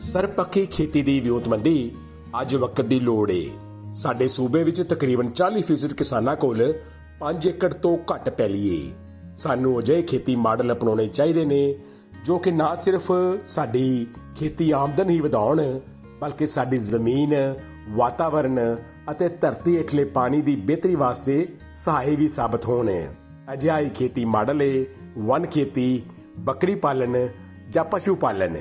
ਸਰਪੱਖੀ ਖੇਤੀ ਦੀ ਵਿਉਂਤਬੰਦੀ ਅੱਜ ਵਕਤ ਦੀ ਲੋੜ ਏ। ਸਾਡੇ ਸੂਬੇ ਵਿੱਚ ਤਕਰੀਬਨ 40% ਕਿਸਾਨਾਂ ਕੋਲ 5 ਏਕੜ ਤੋਂ ਘੱਟ ਪੈਲੀ ਏ। ਸਾਨੂੰ ਅਜਿਹੇ ਖੇਤੀ ਮਾਡਲ ਅਪਣਾਉਣੇ ਚਾਹੀਦੇ ਨੇ ਜੋ ਕਿ ਨਾ ਸਿਰਫ ਸਾਡੀ ਖੇਤੀ ਆਮਦਨ ਹੀ ਵਧਾਉਣ ਬਲਕਿ ਸਾਡੀ ਜ਼ਮੀਨ, ਵਾਤਾਵਰਨ ਅਤੇ ਧਰਤੀ ਹੇਠਲੇ ਪਾਣੀ ਦੀ ਬਿਹਤਰੀ ਵਾਸਤੇ ਸਹਾਈ ਵੀ ਸਾਬਤ ਹੋਣ। ਅਜਿਹਾ ਹੀ ਖੇਤੀ ਮਾਡਲ ਏ ਵਨ ਖੇਤੀ, ਬੱਕਰੀ ਪਾਲਣ ਜਾਂ ਪਸ਼ੂ ਪਾਲਣ।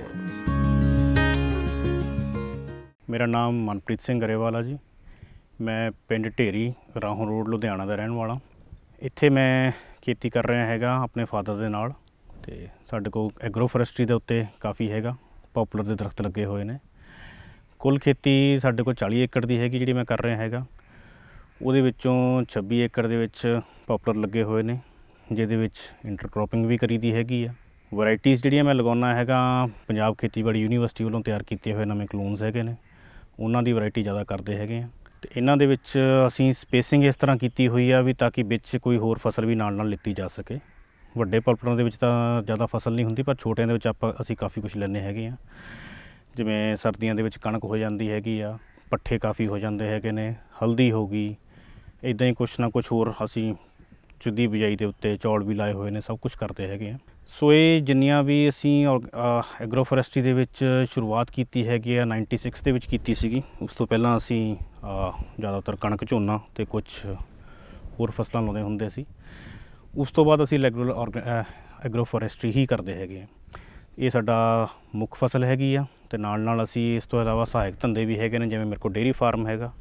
मेरा नाम मनप्रीत सिंह गरेवाल है जी। मैं पिंड ढेरी राहों रोड लुधियाना का रहने वाला। इत्थे मैं खेती कर रहा हैगा अपने फादर के नाल ते साडे कोल एग्रो फॉरेस्ट्री के उत्ते काफ़ी हैगा पॉपुलर के दरख्त लगे हुए हैं। कुल खेती साडे कोल 40 एकड़ की हैगी जिहड़ी मैं कर रहा हैगा। उहदे विचों 26 एकड़ दे विच पॉपुलर लगे हुए हैं जिहदे विच इंटरक्रॉपिंग भी करी दी हैगी आ। वैराइटीज़ जिहड़ियां मैं लगाउणा हैगा पंजाब खेतीबाड़ी यूनीवर्सिटी वालों तैयार कीते हुए नਵੇਂ ਕਲੋਨਸ ਹੈਗੇ ਨੇ, ਉਹਨਾਂ ਦੀ ਵੈਰਾਈਟੀ ਜ਼ਿਆਦਾ ਕਰਦੇ ਹੈਗੇ ਆ। ਅਤੇ ਇਹਨਾਂ ਦੇ ਵਿੱਚ ਅਸੀਂ ਸਪੇਸਿੰਗ ਇਸ ਤਰ੍ਹਾਂ ਕੀਤੀ ਹੋਈ ਆ ਵੀ ਤਾਂ ਕਿ ਵਿੱਚ ਕੋਈ ਹੋਰ ਫਸਲ ਵੀ ਨਾਲ ਲਿੱਤੀ ਜਾ ਸਕੇ। ਵੱਡੇ ਪਲਪਰਾਂ ਦੇ ਵਿੱਚ ਤਾਂ ਜ਼ਿਆਦਾ ਫਸਲ ਨਹੀਂ ਹੁੰਦੀ, ਪਰ ਛੋਟਿਆਂ ਦੇ ਵਿੱਚ ਅਸੀਂ ਕਾਫੀ ਕੁਛ ਲੈਂਦੇ ਹੈਗੇ ਆ। ਜਿਵੇਂ ਸਰਦੀਆਂ ਦੇ ਵਿੱਚ ਕਣਕ ਹੋ ਜਾਂਦੀ ਹੈਗੀ ਆ, ਪੱਠੇ ਕਾਫੀ ਹੋ ਜਾਂਦੇ ਹੈਗੇ ਨੇ, ਹਲਦੀ ਹੋ ਗਈ, ਇੱਦਾਂ ਹੀ ਕੁਛ ਨਾ ਕੁਛ ਹੋਰ ਅਸੀਂ ਚੁੱਦੀ ਬਿਜਾਈ ਦੇ ਉੱਤੇ ਚੌਲ ਵੀ ਲਾਏ ਹੋਏ ਨੇ, ਸਭ ਕੁਛ ਕਰਦੇ ਹੈਗੇ ਆ। ਸੋ ਇਹ ਜਿੰਨੀਆਂ ਵੀ ਅਸੀਂ ਐਗਰੋ ਫੋਰੈਸਟਰੀ ਦੇ ਵਿੱਚ ਸ਼ੁਰੂਆਤ ਕੀਤੀ ਹੈਗੀ ਆ 96 ਦੇ ਵਿੱਚ ਕੀਤੀ ਸੀਗੀ। ਉਸ ਤੋਂ ਪਹਿਲਾਂ ਅਸੀਂ ਜ਼ਿਆਦਾਤਰ ਕਣਕ, ਝੋਨਾ ਅਤੇ ਕੁਛ ਹੋਰ ਫਸਲਾਂ ਲਾਉਂਦੇ ਹੁੰਦੇ ਸੀ। ਉਸ ਤੋਂ ਬਾਅਦ ਅਸੀਂ ਐਗਰੋ ਫੋਰੈਸਟਰੀ ਹੀ ਕਰਦੇ ਹੈਗੇ ਆ। ਇਹ ਸਾਡਾ ਮੁੱਖ ਫਸਲ ਹੈਗੀ ਆ ਅਤੇ ਨਾਲ ਅਸੀਂ ਇਸ ਤੋਂ ਇਲਾਵਾ ਸਹਾਇਕ ਧੰਦੇ ਵੀ ਹੈਗੇ ਨੇ। ਜਿਵੇਂ ਮੇਰੇ ਕੋਲ ਡੇਅਰੀ ਫਾਰਮ ਹੈਗਾ,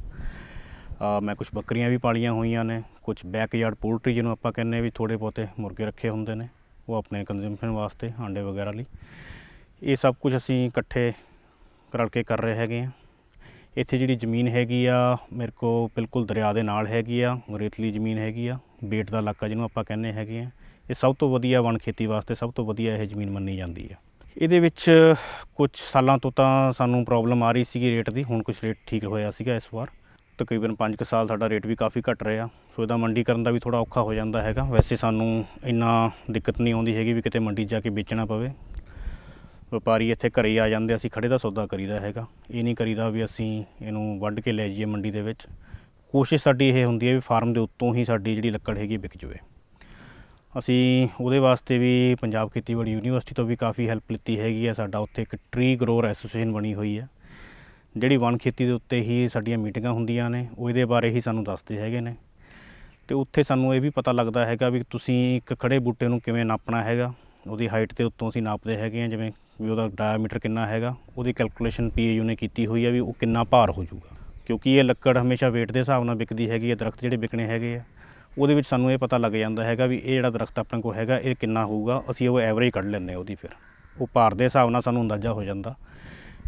ਮੈਂ ਕੁਛ ਬੱਕਰੀਆਂ ਵੀ ਪਾਲੀਆਂ ਹੋਈਆਂ ਨੇ, ਕੁਛ ਬੈਕਯਾਰਡ ਪੋਲਟਰੀ ਜਿਹਨੂੰ ਆਪਾਂ ਕਹਿੰਦੇ ਵੀ ਥੋੜ੍ਹੇ ਬਹੁਤੇ ਮੁਰਗੇ ਰੱਖੇ ਹੁੰਦੇ ਨੇ, ਉਹ ਆਪਣੇ ਕੰਜ਼ੰਪਸ਼ਨ ਵਾਸਤੇ ਆਂਡੇ ਵਗੈਰਾ ਲਈ। ਇਹ ਸਭ ਕੁਝ ਅਸੀਂ ਇਕੱਠੇ ਰਲ ਕੇ ਕਰ ਰਹੇ ਹੈਗੇ ਹਾਂ। ਇੱਥੇ ਜਿਹੜੀ ਜ਼ਮੀਨ ਹੈਗੀ ਆ ਮੇਰੇ ਕੋਲ ਬਿਲਕੁਲ ਦਰਿਆ ਦੇ ਨਾਲ ਹੈਗੀ ਆ, ਰੇਤਲੀ ਜ਼ਮੀਨ ਹੈਗੀ ਆ, ਬੇਟ ਦਾ ਇਲਾਕਾ ਜਿਹਨੂੰ ਆਪਾਂ ਕਹਿੰਦੇ ਹੈਗੇ ਆ। ਇਹ ਸਭ ਤੋਂ ਵਧੀਆ ਵਣ ਖੇਤੀ ਵਾਸਤੇ ਸਭ ਤੋਂ ਵਧੀਆ ਇਹ ਜ਼ਮੀਨ ਮੰਨੀ ਜਾਂਦੀ ਆ। ਇਹਦੇ ਵਿੱਚ ਕੁਛ ਸਾਲਾਂ ਤੋਂ ਤਾਂ ਸਾਨੂੰ ਪ੍ਰੋਬਲਮ ਆ ਰਹੀ ਸੀਗੀ ਰੇਟ ਦੀ, ਹੁਣ ਕੁਛ ਰੇਟ ਠੀਕ ਹੋਇਆ ਸੀਗਾ ਇਸ ਵਾਰ। ਤਕਰੀਬਨ 5 ਕੁ ਸਾਲ ਸਾਡਾ ਰੇਟ ਵੀ ਕਾਫੀ ਘੱਟ ਰਿਹਾ, ਸੋ ਇਹਦਾ ਮੰਡੀਕਰਨ ਦਾ ਵੀ ਥੋੜ੍ਹਾ ਔਖਾ ਹੋ ਜਾਂਦਾ ਹੈਗਾ। ਵੈਸੇ ਸਾਨੂੰ ਇੰਨਾ ਦਿੱਕਤ ਨਹੀਂ ਆਉਂਦੀ ਹੈਗੀ ਵੀ ਕਿਤੇ ਮੰਡੀ ਜਾ ਕੇ ਵੇਚਣਾ ਪਵੇ। ਵਪਾਰੀ ਇੱਥੇ ਘਰੇ ਹੀ ਆ ਜਾਂਦੇ, ਅਸੀਂ ਖੜੇ ਦਾ ਸੌਦਾ ਕਰੀਦਾ ਹੈਗਾ। ਇਹ ਨਹੀਂ ਕਰੀਦਾ ਵੀ ਅਸੀਂ ਇਹਨੂੰ ਵੱਢ ਕੇ ਲੈ ਜਾਈਏ ਮੰਡੀ ਦੇ ਵਿੱਚ। ਕੋਸ਼ਿਸ਼ ਸਾਡੀ ਇਹ ਹੁੰਦੀ ਹੈ ਵੀ ਫਾਰਮ ਦੇ ਉੱਤੋਂ ਹੀ ਸਾਡੀ ਜਿਹੜੀ ਲੱਕੜ ਹੈਗੀ ਵਿਕ ਜਾਵੇ। ਅਸੀਂ ਉਹਦੇ ਵਾਸਤੇ ਵੀ ਪੰਜਾਬ ਖੇਤੀਬਾੜੀ ਯੂਨੀਵਰਸਿਟੀ ਤੋਂ ਵੀ ਕਾਫੀ ਹੈਲਪ ਲਿੱਤੀ ਹੈਗੀ ਆ। ਸਾਡਾ ਉੱਥੇ ਇੱਕ ਟਰੀ ਗਰੋਅਰ ਐਸੋਸੀਏਸ਼ਨ ਬਣੀ ਹੋਈ ਹੈ ਜਿਹੜੀ ਵਣ ਖੇਤੀ ਦੇ ਉੱਤੇ ਹੀ ਸਾਡੀਆਂ ਮੀਟਿੰਗਾਂ ਹੁੰਦੀਆਂ ਨੇ, ਉਹ ਇਹਦੇ ਬਾਰੇ ਹੀ ਸਾਨੂੰ ਦੱਸਦੇ ਹੈਗੇ ਨੇ। ਅਤੇ ਉੱਥੇ ਸਾਨੂੰ ਇਹ ਵੀ ਪਤਾ ਲੱਗਦਾ ਹੈਗਾ ਵੀ ਤੁਸੀਂ ਇੱਕ ਖੜ੍ਹੇ ਬੂਟੇ ਨੂੰ ਕਿਵੇਂ ਨਾਪਣਾ ਹੈਗਾ। ਉਹਦੀ ਹਾਈਟ ਦੇ ਉੱਤੋਂ ਅਸੀਂ ਨਾਪਦੇ ਹੈਗੇ ਹਾਂ, ਜਿਵੇਂ ਵੀ ਉਹਦਾ ਡਾਇਆਮੀਟਰ ਕਿੰਨਾ ਹੈਗਾ, ਉਹਦੀ ਕੈਲਕੂਲੇਸ਼ਨ PAU ਨੇ ਕੀਤੀ ਹੋਈ ਆ ਵੀ ਉਹ ਕਿੰਨਾ ਭਾਰ ਹੋ ਜਾਊਗਾ। ਕਿਉਂਕਿ ਇਹ ਲੱਕੜ ਹਮੇਸ਼ਾ ਵੇਟ ਦੇ ਹਿਸਾਬ ਨਾਲ ਵਿਕਦੀ ਹੈਗੀ ਹੈ। ਦਰਖਤ ਜਿਹੜੇ ਵਿਕਣੇ ਹੈਗੇ ਆ ਉਹਦੇ ਵਿੱਚ ਸਾਨੂੰ ਇਹ ਪਤਾ ਲੱਗ ਜਾਂਦਾ ਹੈਗਾ ਵੀ ਇਹ ਜਿਹੜਾ ਦਰਖਤ ਆਪਣੇ ਕੋਲ ਹੈਗਾ ਇਹ ਕਿੰਨਾ ਹੋਊਗਾ। ਅਸੀਂ ਉਹ ਐਵਰੇਜ ਕੱਢ ਲੈਂਦੇ ਉਹਦੀ, ਫਿਰ ਉਹ ਭਾਰ ਦੇ ਹਿਸਾਬ ਨਾਲ ਸਾਨੂੰ ਅੰਦਾਜ਼ਾ ਹੋ ਜਾਂਦਾ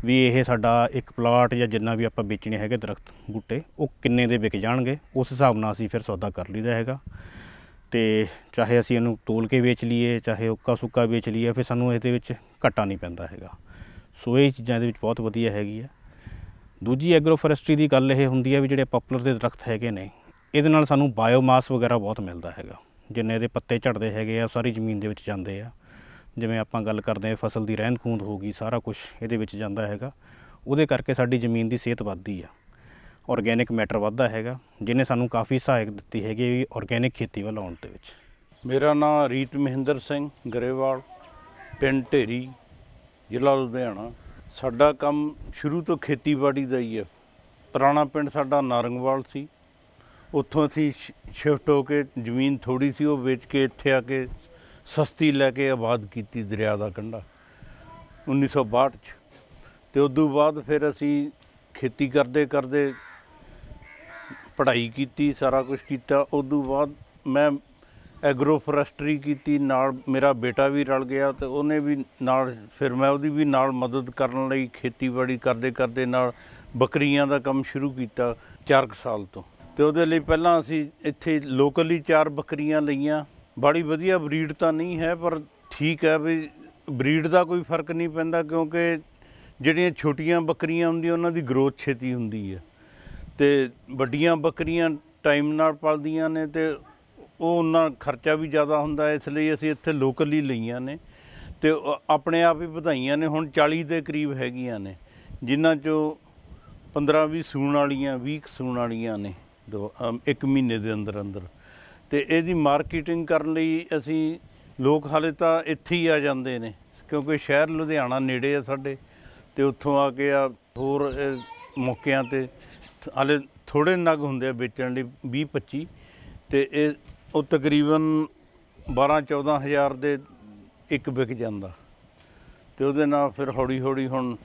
ਵੀ ਇਹ ਸਾਡਾ ਇੱਕ ਪਲਾਟ ਜਾਂ ਜਿੰਨਾ ਵੀ ਆਪਾਂ ਵੇਚਣੇ ਹੈਗੇ ਦਰਖਤ ਬੂਟੇ ਉਹ ਕਿੰਨੇ ਦੇ ਵਿਕ ਜਾਣਗੇ। ਉਸ ਹਿਸਾਬ ਨਾਲ ਅਸੀਂ ਫਿਰ ਸੌਦਾ ਕਰ ਲਈਦਾ ਹੈਗਾ। ਅਤੇ ਚਾਹੇ ਅਸੀਂ ਇਹਨੂੰ ਤੋਲ ਕੇ ਵੇਚ ਲਈਏ, ਚਾਹੇ ਉੱਕਾ ਸੁੱਕਾ ਵੇਚ ਲਈਏ, ਫਿਰ ਸਾਨੂੰ ਇਹਦੇ ਵਿੱਚ ਘਾਟਾ ਨਹੀਂ ਪੈਂਦਾ ਹੈਗਾ। ਸੋ ਇਹ ਚੀਜ਼ਾਂ ਇਹਦੇ ਵਿੱਚ ਬਹੁਤ ਵਧੀਆ ਹੈਗੀ ਆ। ਦੂਜੀ ਐਗਰੋ ਫੋਰੈਸਟਰੀ ਦੀ ਗੱਲ ਇਹ ਹੁੰਦੀ ਹੈ ਵੀ ਜਿਹੜੇ ਪੋਪੂਲਰ ਦੇ ਦਰਖਤ ਹੈਗੇ ਨੇ ਇਹਦੇ ਨਾਲ ਸਾਨੂੰ ਬਾਇਓਮਾਸ ਵਗੈਰਾ ਬਹੁਤ ਮਿਲਦਾ ਹੈਗਾ। ਜਿੰਨੇ ਇਹਦੇ ਪੱਤੇ ਝੜਦੇ ਹੈਗੇ ਆ ਸਾਰੀ ਜ਼ਮੀਨ ਦੇ ਵਿੱਚ ਜਾਂਦੇ ਆ। ਜਿਵੇਂ ਆਪਾਂ ਗੱਲ ਕਰਦੇ ਹਾਂ ਫਸਲ ਦੀ ਰਹਿੰਦ ਖੂੰਹਦ ਹੋ ਗਈ, ਸਾਰਾ ਕੁਛ ਇਹਦੇ ਵਿੱਚ ਜਾਂਦਾ ਹੈਗਾ। ਉਹਦੇ ਕਰਕੇ ਸਾਡੀ ਜ਼ਮੀਨ ਦੀ ਸਿਹਤ ਵੱਧਦੀ ਆ, ਔਰਗੈਨਿਕ ਮੈਟਰ ਵੱਧਦਾ ਹੈਗਾ, ਜਿਹਨੇ ਸਾਨੂੰ ਕਾਫੀ ਸਹਾਇਕ ਦਿੱਤੀ ਹੈਗੀ ਔਰਗੈਨਿਕ ਖੇਤੀ ਵੱਲ ਆਉਣ ਦੇ ਵਿੱਚ। ਮੇਰਾ ਨਾਮ ਰੀਤ ਮਹਿੰਦਰ ਸਿੰਘ ਗਰੇਵਾਲ, ਪਿੰਡ ਢੇਰੀ, ਜ਼ਿਲ੍ਹਾ ਲੁਧਿਆਣਾ। ਸਾਡਾ ਕੰਮ ਸ਼ੁਰੂ ਤੋਂ ਖੇਤੀਬਾੜੀ ਦਾ ਹੀ ਹੈ। ਪੁਰਾਣਾ ਪਿੰਡ ਸਾਡਾ ਨਾਰੰਗਵਾਲ ਸੀ, ਉੱਥੋਂ ਅਸੀਂ ਸ਼ਿਫਟ ਹੋ ਕੇ ਜ਼ਮੀਨ ਥੋੜ੍ਹੀ ਸੀ ਉਹ ਵੇਚ ਕੇ ਇੱਥੇ ਆ ਕੇ ਸਸਤੀ ਲੈ ਕੇ ਆਬਾਦ ਕੀਤੀ ਦਰਿਆ ਦਾ ਕੰਢਾ 1962 'ਚ। ਅਤੇ ਉਦੋਂ ਬਾਅਦ ਫਿਰ ਅਸੀਂ ਖੇਤੀ ਕਰਦੇ ਕਰਦੇ ਪੜ੍ਹਾਈ ਕੀਤੀ, ਸਾਰਾ ਕੁਛ ਕੀਤਾ। ਉਦੋਂ ਬਾਅਦ ਮੈਂ ਐਗਰੋ ਫੋਰੈਸਟਰੀ ਕੀਤੀ, ਨਾਲ ਮੇਰਾ ਬੇਟਾ ਵੀ ਰਲ ਗਿਆ ਅਤੇ ਉਹਨੇ ਵੀ ਨਾਲ, ਫਿਰ ਮੈਂ ਉਹਦੀ ਵੀ ਨਾਲ ਮਦਦ ਕਰਨ ਲਈ ਖੇਤੀਬਾੜੀ ਕਰਦੇ ਕਰਦੇ ਨਾਲ ਬੱਕਰੀਆਂ ਦਾ ਕੰਮ ਸ਼ੁਰੂ ਕੀਤਾ 4 ਸਾਲ ਤੋਂ। ਅਤੇ ਉਹਦੇ ਲਈ ਪਹਿਲਾਂ ਅਸੀਂ ਇੱਥੇ ਲੋਕਲੀ 4 ਬੱਕਰੀਆਂ ਲਈਆਂ। ਬੜੀ ਵਧੀਆ ਬਰੀਡ ਤਾਂ ਨਹੀਂ ਹੈ, ਪਰ ਠੀਕ ਹੈ ਵੀ ਬਰੀਡ ਦਾ ਕੋਈ ਫਰਕ ਨਹੀਂ ਪੈਂਦਾ, ਕਿਉਂਕਿ ਜਿਹੜੀਆਂ ਛੋਟੀਆਂ ਬੱਕਰੀਆਂ ਹੁੰਦੀਆਂ ਉਹਨਾਂ ਦੀ ਗਰੋਥ ਛੇਤੀ ਹੁੰਦੀ ਹੈ ਅਤੇ ਵੱਡੀਆਂ ਬੱਕਰੀਆਂ ਟਾਈਮ ਨਾਲ ਪਲਦੀਆਂ ਨੇ ਅਤੇ ਉਹ ਉਹਨਾਂ ਖਰਚਾ ਵੀ ਜ਼ਿਆਦਾ ਹੁੰਦਾ। ਇਸ ਲਈ ਅਸੀਂ ਇੱਥੇ ਲੋਕਲ ਹੀ ਲਈਆਂ ਨੇ ਅਤੇ ਆਪਣੇ ਆਪ ਹੀ ਵਧਾਈਆਂ ਨੇ, ਹੁਣ 40 ਦੇ ਕਰੀਬ ਹੈਗੀਆਂ ਨੇ। ਜਿਨ੍ਹਾਂ 'ਚੋਂ 15-20 ਸੂਣ ਵਾਲੀਆਂ 20 ਸੂਣ ਵਾਲੀਆਂ ਨੇ ਇੱਕ ਮਹੀਨੇ ਦੇ ਅੰਦਰ ਅੰਦਰ। ਅਤੇ ਇਹਦੀ ਮਾਰਕੀਟਿੰਗ ਕਰਨ ਲਈ ਅਸੀਂ ਲੋਕ ਹਾਲੇ ਤਾਂ ਇੱਥੇ ਹੀ ਆ ਜਾਂਦੇ ਨੇ, ਕਿਉਂਕਿ ਸ਼ਹਿਰ ਲੁਧਿਆਣਾ ਨੇੜੇ ਆ ਸਾਡੇ, ਅਤੇ ਉੱਥੋਂ ਆ ਕੇ ਆ ਹੋਰ ਮੌਕਿਆਂ 'ਤੇ ਹਾਲੇ ਥੋੜ੍ਹੇ ਨਗ ਹੁੰਦੇ ਆ ਵੇਚਣ ਲਈ 20-25, ਅਤੇ ਉਹ ਤਕਰੀਬਨ 12-14 ਹਜ਼ਾਰ ਦੇ ਇੱਕ ਵਿਕ ਜਾਂਦਾ। ਅਤੇ ਉਹਦੇ ਨਾਲ ਫਿਰ ਹੌਲੀ ਹੌਲੀ ਹੁਣ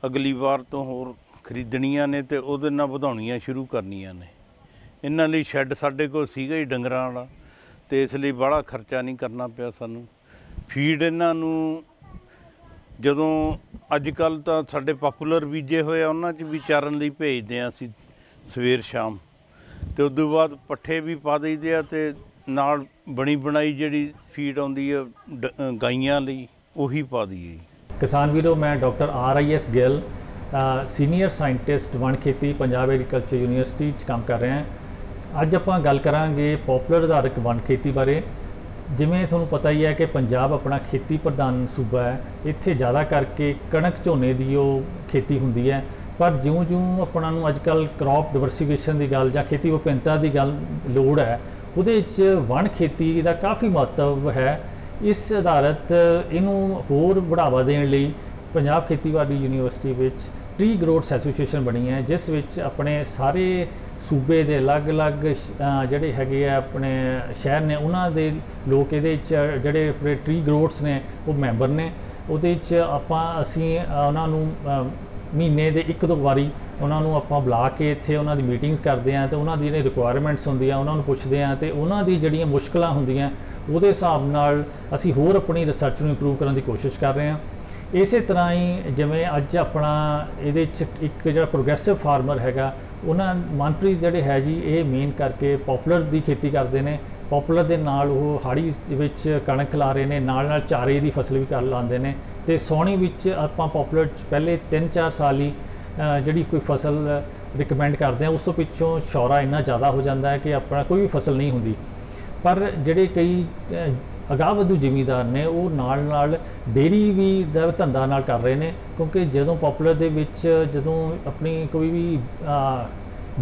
ਅਗਲੀ ਵਾਰ ਤੋਂ ਹੋਰ ਖਰੀਦਣੀਆਂ ਨੇ ਅਤੇ ਉਹਦੇ ਨਾਲ ਵਧਾਉਣੀਆਂ ਸ਼ੁਰੂ ਕਰਨੀਆਂ ਨੇ। ਇਹਨਾਂ ਲਈ ਸ਼ੈੱਡ ਸਾਡੇ ਕੋਲ ਸੀਗਾ ਹੀ ਡੰਗਰਾਂ ਵਾਲਾ, ਅਤੇ ਇਸ ਲਈ ਬਾਹਲਾ ਖਰਚਾ ਨਹੀਂ ਕਰਨਾ ਪਿਆ ਸਾਨੂੰ। ਫੀਡ ਇਹਨਾਂ ਨੂੰ ਜਦੋਂ ਅੱਜ ਕੱਲ੍ਹ ਤਾਂ ਸਾਡੇ ਪਾਪੂਲਰ ਬੀਜੇ ਹੋਏ ਆ, ਉਹਨਾਂ 'ਚ ਵੀ ਚਾਰਨ ਲਈ ਭੇਜਦੇ ਹਾਂ ਅਸੀਂ ਸਵੇਰ ਸ਼ਾਮ, ਅਤੇ ਉਸ ਤੋਂ ਬਾਅਦ ਪੱਠੇ ਵੀ ਪਾ ਦਈਦੇ ਆ, ਅਤੇ ਨਾਲ ਬਣੀ ਬਣਾਈ ਜਿਹੜੀ ਫੀਡ ਆਉਂਦੀ ਆ ਗਾਈਆਂ ਲਈ ਉਹੀ ਪਾ ਦਈਏ। ਕਿਸਾਨ ਵੀਰੋ, ਮੈਂ doctor RIS Gill, senior scientist ਵਣ ਖੇਤੀ, ਪੰਜਾਬ ਐਗਰੀਕਲਚਰ ਯੂਨੀਵਰਸਿਟੀ 'ਚ ਕੰਮ ਕਰ ਰਿਹਾ ਹਾਂ। ਅੱਜ ਆਪਾਂ ਗੱਲ ਕਰਾਂਗੇ ਪੋਪੂਲਰ ਆਧਾਰਿਤ ਵਣ ਖੇਤੀ ਬਾਰੇ। ਜਿਵੇਂ ਤੁਹਾਨੂੰ ਪਤਾ ਹੀ ਹੈ ਕਿ ਪੰਜਾਬ ਆਪਣਾ ਖੇਤੀ ਪ੍ਰਧਾਨ ਸੂਬਾ ਹੈ, ਇੱਥੇ ਜ਼ਿਆਦਾ ਕਰਕੇ ਕਣਕ ਝੋਨੇ ਦੀ ਉਹ ਖੇਤੀ ਹੁੰਦੀ ਹੈ। ਪਰ ਜਿਉਂ-ਜਿਉਂ ਆਪਣਾ ਨੂੰ ਅੱਜ ਕੱਲ੍ਹ ਕ੍ਰੌਪ ਡਿਵਰਸੀਫਿਕੇਸ਼ਨ ਦੀ ਗੱਲ ਜਾਂ ਖੇਤੀ ਵਿਭਿੰਨਤਾ ਦੀ ਗੱਲ ਲੋੜ ਹੈ, ਉਹਦੇ ਵਿੱਚ ਵਣ ਖੇਤੀ ਦਾ ਕਾਫੀ ਮਹੱਤਵ ਹੈ। ਇਸ ਆਧਾਰਿਤ ਇਹਨੂੰ ਹੋਰ ਬੜਾਵਾ ਦੇਣ ਲਈ ਪੰਜਾਬ ਖੇਤੀਬਾੜੀ ਯੂਨੀਵਰਸਿਟੀ ਵਿੱਚ ਟਰੀ ਗਰੋਥ ਐਸੋਸੀਏਸ਼ਨ ਬਣੀ ਹੈ, ਜਿਸ ਵਿੱਚ ਆਪਣੇ ਸਾਰੇ ਸੂਬੇ ਦੇ ਅਲੱਗ-ਅਲੱਗ ਜਿਹੜੇ ਹੈਗੇ ਆ ਆਪਣੇ ਸ਼ਹਿਰ ਨੇ, ਉਹਨਾਂ ਦੇ ਲੋਕ ਇਹਦੇ ਵਿੱਚ ਜਿਹੜੇ ਆਪਣੇ ਟਰੀ ਗਰੋਥਸ ਨੇ ਉਹ ਮੈਂਬਰ ਨੇ। ਉਹਦੇ 'ਚ ਅਸੀਂ ਉਹਨਾਂ ਨੂੰ ਮਹੀਨੇ ਦੇ 1-2 ਵਾਰੀ ਉਹਨਾਂ ਨੂੰ ਆਪਾਂ ਬੁਲਾ ਕੇ ਇੱਥੇ ਉਹਨਾਂ ਦੀ ਮੀਟਿੰਗਸ ਕਰਦੇ ਹਾਂ, ਅਤੇ ਉਹਨਾਂ ਦੀ ਜਿਹੜੀਆਂ ਰਿਕੁਆਇਰਮੈਂਟਸ ਹੁੰਦੀਆਂ ਉਹਨਾਂ ਨੂੰ ਪੁੱਛਦੇ ਹਾਂ, ਅਤੇ ਉਹਨਾਂ ਦੀ ਜਿਹੜੀਆਂ ਮੁਸ਼ਕਲਾਂ ਹੁੰਦੀਆਂ ਉਹਦੇ ਹਿਸਾਬ ਨਾਲ ਅਸੀਂ ਹੋਰ ਆਪਣੀ ਰਿਸਰਚ ਨੂੰ ਇੰਪਰੂਵ ਕਰਨ ਦੀ ਕੋਸ਼ਿਸ਼ ਕਰ ਰਹੇ ਹਾਂ। ਇਸੇ ਤਰ੍ਹਾਂ ਹੀ ਜਿਵੇਂ ਅੱਜ ਆਪਣਾ ਇਹਦੇ 'ਚ ਇੱਕ ਜਿਹੜਾ ਪ੍ਰੋਗਰੈਸਿਵ ਫਾਰਮਰ ਹੈਗਾ, ਉਹਨਾਂ ਮਨਪ੍ਰੀਤ ਜਿਹੜੇ ਹੈ ਜੀ, ਇਹ ਮੇਨ ਕਰਕੇ ਪੋਪੂਲਰ ਦੀ ਖੇਤੀ ਕਰਦੇ ਨੇ। ਪੋਪੂਲਰ ਦੇ ਨਾਲ ਉਹ ਹਾੜੀ ਵਿੱਚ ਕਣਕ ਲਾ ਰਹੇ ਨੇ, ਨਾਲ ਚਾਰੇ ਦੀ ਫਸਲ ਵੀ ਕਰ ਲਾਉਂਦੇ ਨੇ, ਅਤੇ ਸਾਉਣੀ ਵਿੱਚ ਆਪਾਂ ਪੋਪੂਲਰ 'ਚ ਪਹਿਲੇ 3-4 ਸਾਲ ਹੀ ਜਿਹੜੀ ਕੋਈ ਫਸਲ ਰਿਕਮੈਂਡ ਕਰਦੇ ਹਾਂ, ਉਸ ਤੋਂ ਪਿੱਛੋਂ ਸ਼ੌਰਾ ਇੰਨਾ ਜ਼ਿਆਦਾ ਹੋ ਜਾਂਦਾ ਹੈ ਕਿ ਆਪਣਾ ਕੋਈ ਵੀ ਫਸਲ ਨਹੀਂ ਹੁੰਦੀ। ਪਰ ਜਿਹੜੇ ਕਈ ਅਗਾਂਹ ਵਧੂ ਜ਼ਿਮੀਂਦਾਰ ਨੇ ਉਹ ਨਾਲ ਡੇਅਰੀ ਵੀ ਦਾ ਧੰਦਾ ਨਾਲ ਕਰ ਰਹੇ ਨੇ, ਕਿਉਂਕਿ ਜਦੋਂ ਪੋਪੂਲਰ ਦੇ ਵਿੱਚ ਜਦੋਂ ਆਪਣੀ ਕੋਈ ਵੀ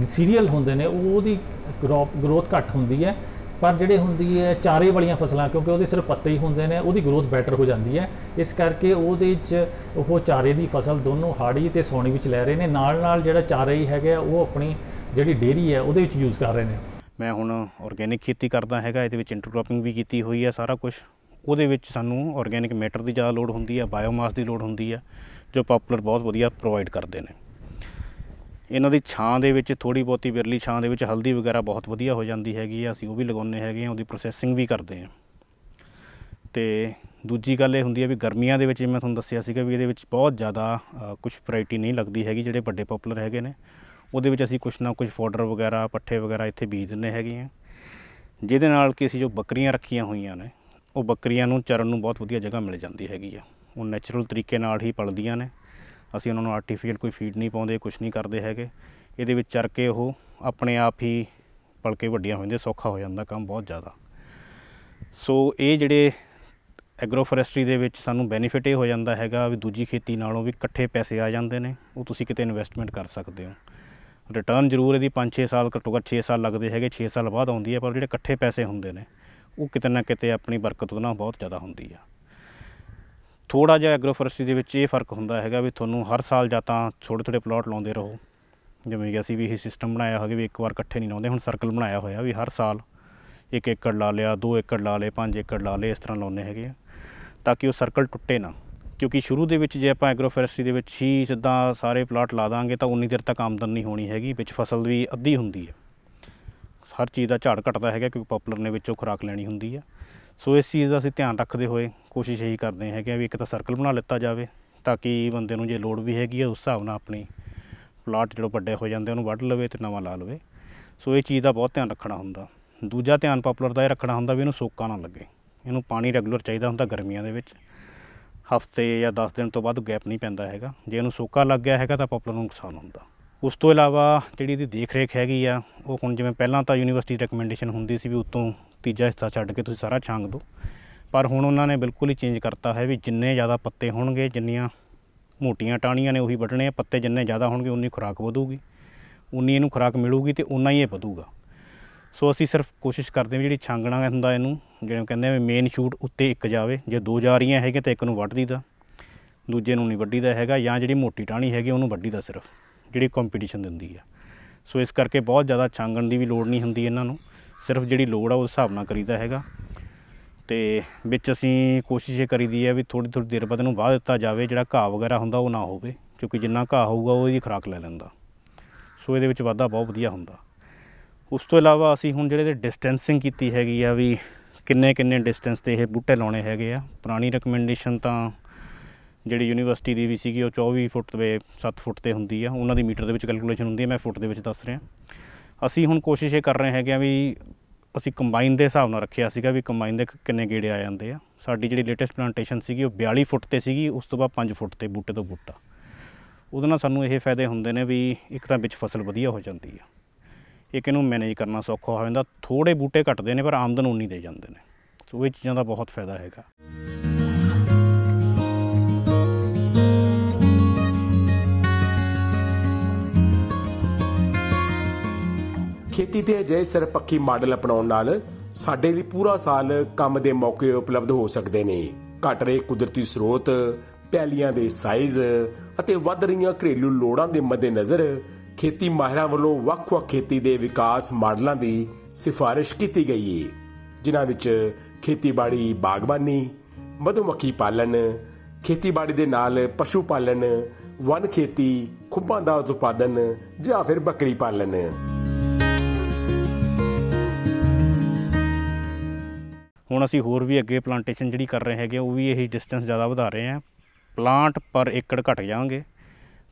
ਸੀਰੀਅਲ ਹੁੰਦੇ ਨੇ ਉਹਦੀ ਗਰੋਥ ਘੱਟ ਹੁੰਦੀ ਹੈ, ਪਰ ਜਿਹੜੇ ਹੁੰਦੀ ਹੈ ਚਾਰੇ ਵਾਲੀਆਂ ਫਸਲਾਂ, ਕਿਉਂਕਿ ਉਹਦੇ ਸਿਰਫ ਪੱਤੇ ਹੀ ਹੁੰਦੇ ਨੇ, ਉਹਦੀ ਗਰੋਥ ਬੈਟਰ ਹੋ ਜਾਂਦੀ ਹੈ। ਇਸ ਕਰਕੇ ਉਹਦੇ 'ਚ ਉਹ ਚਾਰੇ ਦੀ ਫਸਲ ਦੋਨੋਂ ਹਾੜੀ ਅਤੇ ਸਾਉਣੀ ਵਿੱਚ ਲੈ ਰਹੇ ਨੇ, ਨਾਲ ਜਿਹੜਾ ਚਾਰਾ ਹੀ ਹੈਗਾ ਉਹ ਆਪਣੀ ਜਿਹੜੀ ਡੇਅਰੀ ਹੈ ਉਹਦੇ ਵਿੱਚ ਯੂਜ਼ ਕਰ ਰਹੇ ਨੇ। ਮੈਂ ਹੁਣ ਆਰਗੈਨਿਕ ਖੇਤੀ ਕਰਦਾ ਹੈਗਾ, ਇਹਦੇ ਵਿੱਚ ਇੰਟਰਕ੍ਰੋਪਿੰਗ ਵੀ ਕੀਤੀ ਹੋਈ ਹੈ ਸਾਰਾ ਕੁਝ। ਉਹਦੇ ਵਿੱਚ ਸਾਨੂੰ ਆਰਗੈਨਿਕ ਮੈਟਰ ਦੀ ਜ਼ਿਆਦਾ ਲੋੜ ਹੁੰਦੀ ਹੈ, ਬਾਇਓਮਾਸ ਦੀ ਲੋੜ ਹੁੰਦੀ ਹੈ, ਜੋ ਪੋਪੂਲਰ ਬਹੁਤ ਵਧੀਆ ਪ੍ਰੋਵਾਈਡ ਕਰਦੇ ਨੇ। ਇਹਨਾਂ ਦੀ ਛਾਂ ਦੇ ਵਿੱਚ ਥੋੜ੍ਹੀ ਬਹੁਤੀ ਵਿਰਲੀ ਛਾਂ ਦੇ ਵਿੱਚ ਹਲਦੀ ਵਗੈਰਾ ਬਹੁਤ ਵਧੀਆ ਹੋ ਜਾਂਦੀ ਹੈਗੀ ਆ, ਅਸੀਂ ਉਹ ਵੀ ਲਗਾਉਂਦੇ ਹੈਗੇ ਹਾਂ, ਉਹਦੀ ਪ੍ਰੋਸੈਸਿੰਗ ਵੀ ਕਰਦੇ ਹਾਂ। ਅਤੇ ਦੂਜੀ ਗੱਲ ਇਹ ਹੁੰਦੀ ਹੈ ਵੀ ਗਰਮੀਆਂ ਦੇ ਵਿੱਚ ਜਿਵੇਂ ਮੈਂ ਤੁਹਾਨੂੰ ਦੱਸਿਆ ਸੀਗਾ ਵੀ ਇਹਦੇ ਵਿੱਚ ਬਹੁਤ ਜ਼ਿਆਦਾ ਕੁਛ ਵੈਰਾਈਟੀ ਨਹੀਂ ਲੱਗਦੀ ਹੈਗੀ। ਜਿਹੜੇ ਵੱਡੇ ਪੋਪੂਲਰ ਹੈਗੇ ਨੇ ਉਹਦੇ ਵਿੱਚ ਅਸੀਂ ਕੁਛ ਨਾ ਕੁਛ ਫੋਡਰ ਵਗੈਰਾ, ਪੱਠੇ ਵਗੈਰਾ ਇੱਥੇ ਬੀਜ ਦਿੰਦੇ ਹੈਗੇ ਹਾਂ, ਜਿਹਦੇ ਨਾਲ ਕਿ ਅਸੀਂ ਜੋ ਬੱਕਰੀਆਂ ਰੱਖੀਆਂ ਹੋਈਆਂ ਨੇ ਉਹ ਬੱਕਰੀਆਂ ਨੂੰ ਚਰਨ ਨੂੰ ਬਹੁਤ ਵਧੀਆ ਜਗ੍ਹਾ ਮਿਲ ਜਾਂਦੀ ਹੈਗੀ ਆ। ਉਹ ਨੈਚੁਰਲ ਤਰੀਕੇ ਨਾਲ ਹੀ ਪਲਦੀਆਂ ਨੇ, ਅਸੀਂ ਉਹਨਾਂ ਨੂੰ ਆਰਟੀਫੀਸ਼ੀਅਲ ਕੋਈ ਫੀਡ ਨਹੀਂ ਪਾਉਂਦੇ, ਕੁਛ ਨਹੀਂ ਕਰਦੇ ਹੈਗੇ। ਇਹਦੇ ਵਿੱਚ ਚਰ ਕੇ ਉਹ ਆਪਣੇ ਆਪ ਹੀ ਪਲ ਕੇ ਵੱਡੀਆਂ ਹੋ ਜਾਂਦੀਆਂ, ਸੌਖਾ ਹੋ ਜਾਂਦਾ ਕੰਮ ਬਹੁਤ ਜ਼ਿਆਦਾ। ਸੋ ਇਹ ਜਿਹੜੇ ਐਗਰੋ ਫੋਰੈਸਟਰੀ ਦੇ ਵਿੱਚ ਸਾਨੂੰ ਬੈਨੀਫਿਟ ਇਹ ਹੋ ਜਾਂਦਾ ਹੈਗਾ ਵੀ ਦੂਜੀ ਖੇਤੀ ਨਾਲੋਂ ਵੀ ਇਕੱਠੇ ਪੈਸੇ ਆ ਜਾਂਦੇ ਨੇ, ਉਹ ਤੁਸੀਂ ਕਿਤੇ ਇਨਵੈਸਟਮੈਂਟ ਕਰ ਸਕਦੇ ਹੋ। ਰਿਟਰਨ ਜ਼ਰੂਰ ਇਹਦੀ 5-6 ਸਾਲ, ਘੱਟੋ ਘੱਟ 6 ਸਾਲ ਲੱਗਦੇ ਹੈਗੇ, 6 ਸਾਲ ਬਾਅਦ ਆਉਂਦੀ ਹੈ, ਪਰ ਜਿਹੜੇ ਇਕੱਠੇ ਪੈਸੇ ਹੁੰਦੇ ਨੇ ਉਹ ਕਿਤੇ ਨਾ ਕਿਤੇ ਆਪਣੀ ਬਰਕਤ ਉਹਦੇ ਨਾਲ ਬਹੁਤ ਜ਼ਿਆਦਾ ਹੁੰਦੀ ਆ। ਥੋੜ੍ਹਾ ਜਿਹਾ ਐਗਰੋ ਫੋਰੈਸਟਰੀ ਦੇ ਵਿੱਚ ਇਹ ਫਰਕ ਹੁੰਦਾ ਹੈਗਾ ਵੀ ਤੁਹਾਨੂੰ ਹਰ ਸਾਲ ਜਾਂ ਤਾਂ ਥੋੜ੍ਹੇ ਪਲਾਟ ਲਾਉਂਦੇ ਰਹੋ, ਜਿਵੇਂ ਕਿ ਅਸੀਂ ਵੀ ਇਹ ਸਿਸਟਮ ਬਣਾਇਆ ਹੋਇਆ ਵੀ ਇੱਕ ਵਾਰ ਇਕੱਠੇ ਨਹੀਂ ਲਾਉਂਦੇ। ਹੁਣ ਸਰਕਲ ਬਣਾਇਆ ਹੋਇਆ ਵੀ ਹਰ ਸਾਲ 1 ਏਕੜ ਲਾ ਲਿਆ, 2 ਏਕੜ ਲਾ ਲਏ, 5 ਏਕੜ ਲਾ ਲਏ, ਇਸ ਤਰ੍ਹਾਂ ਲਾਉਂਦੇ ਹੈਗੇ ਆ ਤਾਂ ਕਿ ਉਹ ਸਰਕਲ ਟੁੱਟੇ ਨਾ। ਕਿਉਂਕਿ ਸ਼ੁਰੂ ਦੇ ਵਿੱਚ ਜੇ ਆਪਾਂ ਐਗਰੋ ਫੋਰੈਸਟਰੀ ਦੇ ਵਿੱਚ ਹੀ ਸਿੱਧਾ ਸਾਰੇ ਪਲਾਟ ਲਾ ਦਾਂਗੇ ਤਾਂ ਉਨੀ ਦੇਰ ਤੱਕ ਆਮਦਨ ਨਹੀਂ ਹੋਣੀ ਹੈਗੀ, ਵਿੱਚ ਫਸਲ ਵੀ ਅੱਧੀ ਹੁੰਦੀ ਹੈ, ਹਰ ਚੀਜ਼ ਦਾ ਝਾੜ ਘਟਦਾ ਹੈਗਾ ਕਿਉਂਕਿ ਪੋਪੂਲਰ ਨੇ ਵਿੱਚੋਂ ਖੁਰਾਕ ਲੈਣੀ ਹੁੰਦੀ ਹੈ। ਸੋ ਇਸ ਚੀਜ਼ ਦਾ ਅਸੀਂ ਧਿਆਨ ਰੱਖਦੇ ਹੋਏ ਕੋਸ਼ਿਸ਼ ਇਹੀ ਕਰਦੇ ਹੈਗੇ ਵੀ ਇੱਕ ਤਾਂ ਸਰਕਲ ਬਣਾ ਲਿੱਤਾ ਜਾਵੇ ਤਾਂ ਕਿ ਬੰਦੇ ਨੂੰ ਜੇ ਲੋੜ ਵੀ ਹੈਗੀ ਹੈ ਉਸ ਹਿਸਾਬ ਨਾਲ ਆਪਣੀ ਪਲਾਟ ਜਦੋਂ ਵੱਡੇ ਹੋ ਜਾਂਦੇ ਉਹਨੂੰ ਵੱਢ ਲਵੇ ਅਤੇ ਨਵਾਂ ਲਾ ਲਵੇ। ਸੋ ਇਹ ਚੀਜ਼ ਦਾ ਬਹੁਤ ਧਿਆਨ ਰੱਖਣਾ ਹੁੰਦਾ। ਦੂਜਾ ਧਿਆਨ ਪੋਪੂਲਰ ਦਾ ਇਹ ਰੱਖਣਾ ਹੁੰਦਾ ਵੀ ਇਹਨੂੰ ਸੋਕਾ ਨਾ ਲੱਗੇ, ਇਹਨੂੰ ਪਾਣੀ ਰੈਗੂਲਰ ਚਾਹੀਦਾ ਹੁੰਦਾ। ਗਰਮੀਆਂ ਦੇ ਵਿੱਚ ਹਫ਼ਤੇ ਜਾਂ 10 ਦਿਨ ਤੋਂ ਵੱਧ ਗੈਪ ਨਹੀਂ ਪੈਂਦਾ ਹੈਗਾ। ਜੇ ਇਹਨੂੰ ਸੋਕਾ ਲੱਗ ਗਿਆ ਹੈਗਾ ਤਾਂ ਪੋਪੂਲਰ ਨੂੰ ਨੁਕਸਾਨ ਹੁੰਦਾ। ਉਸ ਤੋਂ ਇਲਾਵਾ ਜਿਹੜੀ ਇਹਦੀ ਦੇਖ ਰੇਖ ਹੈਗੀ ਆ ਉਹ ਹੁਣ ਜਿਵੇਂ ਪਹਿਲਾਂ ਤਾਂ ਯੂਨੀਵਰਸਿਟੀ ਰეკਮੈਂਡੇਸ਼ਨ ਹੁੰਦੀ ਸੀ ਵੀ ਉੱਤੋਂ ਤੀਜਾ ਹਿੱਸਾ ਛੱਡ ਕੇ ਤੁਸੀਂ ਸਾਰਾ ਛਾਂਗ ਦਿਓ, ਪਰ ਹੁਣ ਉਹਨਾਂ ਨੇ ਬਿਲਕੁਲ ਹੀ ਚੇਂਜ ਕਰਤਾ ਹੈ ਵੀ ਜਿੰਨੇ ਜ਼ਿਆਦਾ ਪੱਤੇ ਹੋਣਗੇ, ਜਿੰਨੀਆਂ ਮੋਟੀਆਂ ਟਾਹਣੀਆਂ ਨੇ ਉਹੀ ਵੱਢਣੇ ਆ। ਪੱਤੇ ਜਿੰਨੇ ਜ਼ਿਆਦਾ ਹੋਣਗੇ ਉਨੀ ਖੁਰਾਕ ਵਧੂਗੀ, ਉਨੀ ਇਹਨੂੰ ਖੁਰਾਕ ਮਿਲੂਗੀ ਅਤੇ ਓਨਾ ਹੀ ਇਹ ਵਧੂਗਾ। ਸੋ ਅਸੀਂ ਸਿਰਫ ਕੋਸ਼ਿਸ਼ ਕਰਦੇ ਹਾਂ ਵੀ ਜਿਹੜੀ ਛਾਂਗਣਾ ਹੁੰਦਾ ਇਹਨੂੰ, ਜਿਵੇਂ ਕਹਿੰਦੇ ਆ ਮੇਨ ਸ਼ੂਟ ਉੱਤੇ ਇੱਕ ਜਾਵੇ। ਜੇ ਦੋ ਜਾ ਰਹੀਆਂ ਹੈਗੀਆਂ ਤਾਂ ਇੱਕ ਨੂੰ ਵੱਢ ਦੀਦਾ, ਦੂਜੇ ਨੂੰ ਨਹੀਂ ਵੱਢੀਦਾ ਹੈਗਾ। ਜਾਂ ਜਿਹੜੀ ਮੋਟੀ ਟਾਹਣੀ ਹੈਗੀ ਉਹਨੂੰ ਵੱਢੀਦਾ ਸਿਰਫ, ਜਿਹੜੀ ਕੰਪੀਟੀਸ਼ਨ ਦਿੰਦੀ ਆ। ਸੋ ਇਸ ਕਰਕੇ ਬਹੁਤ ਜ਼ਿਆਦਾ ਛਾਂਗਣ ਦੀ ਵੀ ਲੋੜ ਨਹੀਂ ਹੁੰਦੀ ਇਹਨਾਂ ਨੂੰ, ਸਿਰਫ ਜਿਹੜੀ ਲੋੜ ਆ ਉਸ ਹਿਸਾਬ ਨਾਲ ਕਰੀਦਾ ਹੈਗਾ। ਅਤੇ ਵਿੱਚ ਅਸੀਂ ਕੋਸ਼ਿਸ਼ ਇਹ ਕਰੀਦੀ ਹੈ ਵੀ ਥੋੜ੍ਹੀ ਥੋੜ੍ਹੀ ਦੇਰ ਬਾਅਦ ਇਹਨੂੰ ਵਾਹ ਦਿੱਤਾ ਜਾਵੇ। ਜਿਹੜਾ ਘਾਹ ਵਗੈਰਾ ਹੁੰਦਾ ਉਹ ਨਾ ਹੋਵੇ, ਕਿਉਂਕਿ ਜਿੰਨਾ ਘਾਹ ਹੋਊਗਾ ਉਹ ਇਹਦੀ ਖੁਰਾਕ ਲੈ ਲੈਂਦਾ। ਸੋ ਇਹਦੇ ਵਿੱਚ ਵਾਧਾ ਬਹੁਤ ਵਧੀਆ ਹੁੰਦਾ। ਉਸ ਤੋਂ ਇਲਾਵਾ ਅਸੀਂ ਹੁਣ ਜਿਹੜੇ ਡਿਸਟੈਂਸਿੰਗ ਕੀਤੀ ਹੈਗੀ ਆ ਵੀ ਕਿੰਨੇ ਕਿੰਨੇ ਡਿਸਟੈਂਸ 'ਤੇ ਇਹ ਬੂਟੇ ਲਾਉਣੇ ਹੈਗੇ ਆ। ਪੁਰਾਣੀ ਰਿਕਮੈਂਡੇਸ਼ਨ ਤਾਂ ਜਿਹੜੀ ਯੂਨੀਵਰਸਿਟੀ ਦੀ ਵੀ ਸੀਗੀ ਉਹ 24 ਫੁੱਟ 'ਤੇ 7 ਫੁੱਟ 'ਤੇ ਹੁੰਦੀ ਆ, ਉਹਨਾਂ ਦੀ ਮੀਟਰ ਦੇ ਵਿੱਚ ਕੈਲਕੂਲੇਸ਼ਨ ਹੁੰਦੀ ਹੈ, ਮੈਂ ਫੁੱਟ ਦੇ ਵਿੱਚ ਦੱਸ ਰਿਹਾ। ਅਸੀਂ ਹੁਣ ਕੋਸ਼ਿਸ਼ ਇਹ ਕਰ ਰਹੇ ਹੈਗੇ ਆ ਵੀ ਅਸੀਂ ਕੰਬਾਈਨ ਦੇ ਹਿਸਾਬ ਨਾਲ ਰੱਖਿਆ ਸੀਗਾ ਵੀ ਕੰਬਾਈਨ ਦੇ ਕਿੰਨੇ ਗੇੜੇ ਆ ਜਾਂਦੇ ਆ। ਸਾਡੀ ਜਿਹੜੀ ਲੇਟੈਸਟ ਪਲਾਂਟੇਸ਼ਨ ਸੀਗੀ ਉਹ 42 ਫੁੱਟ 'ਤੇ ਸੀਗੀ, ਉਸ ਤੋਂ ਬਾਅਦ 5 ਫੁੱਟ 'ਤੇ ਬੂਟੇ ਤੋਂ ਬੂਟਾ। ਉਹਦੇ ਨਾਲ ਸਾਨੂੰ ਇਹ ਫਾਇਦੇ ਹੁੰਦੇ ਨੇ ਵੀ ਇੱਕ ਤਾਂ ਵਿੱਚ ਫਸਲ ਵਧੀਆ ਹੋ ਜਾਂਦੀ ਆ, ਇੱਕ ਇਹਨੂੰ ਮੈਨੇਜ ਕਰਨਾ ਸੌਖਾ ਹੋ ਜਾਂਦਾ। ਥੋੜ੍ਹੇ ਬੂਟੇ ਘੱਟਦੇ ਨੇ ਪਰ ਆਮਦਨ ਉਨੀ ਦੇ ਜਾਂਦੇ ਨੇ। ਸੋ ਇਹ ਚੀਜ਼ਾਂ ਦਾ ਬਹੁਤ ਫਾਇਦਾ ਹੈਗਾ। ਖੇਤੀ ਦੇ ਅਜਿਹੇ ਸਰਪੱਖੀ ਮਾਡਲ ਅਪਣਾਉਣ ਨਾਲ ਸਾਡੇ ਲਈ ਪੂਰਾ ਸਾਲ ਕੰਮ ਦੇ ਮੌਕੇ ਉਪਲਬਧ ਹੋ ਸਕਦੇ ਨੇ। ਘਟ ਰਹੇ ਕੁਦਰਤੀ ਸਰੋਤ, ਪੈਲੀਆਂ ਦੇ ਸਾਈਜ਼ ਅਤੇ ਵੱਧ ਰਹੀਆਂ ਘਰੇਲੂ ਲੋੜਾਂ ਦੇ ਮੱਦੇਨਜ਼ਰ ਖੇਤੀ ਮਾਹਿਰਾਂ ਵੱਲੋਂ ਵੱਖ-ਵੱਖ ਖੇਤੀ ਦੇ ਵਿਕਾਸ ਮਾਡਲਾਂ ਦੀ ਸਿਫਾਰਿਸ਼ ਕੀਤੀ ਗਈ ਹੈ, ਜਿਨ੍ਹਾਂ ਵਿੱਚ ਖੇਤੀਬਾੜੀ ਬਾਗਬਾਨੀ, ਮਧੂਮੱਖੀ ਪਾਲਣ, ਖੇਤੀਬਾੜੀ ਦੇ ਨਾਲ ਪਸ਼ੂ ਪਾਲਣ, ਵਨ ਖੇਤੀ, ਖੁੰਭਾਂ ਦਾ ਉਤਪਾਦਨ ਜਾਂ ਫਿਰ ਬੱਕਰੀ ਪਾਲਣ। ਹੁਣ ਅਸੀਂ ਹੋਰ ਵੀ ਅੱਗੇ ਪਲਾਂਟੇਸ਼ਨ ਜਿਹੜੀ ਕਰ ਰਹੇ ਹੈਗੇ ਉਹ ਵੀ ਇਹੀ ਡਿਸਟੈਂਸ ਜ਼ਿਆਦਾ ਵਧਾ ਰਹੇ ਹਾਂ। ਪਲਾਂਟ ਪਰ ਏਕੜ ਘਟ ਜਾਣਗੇ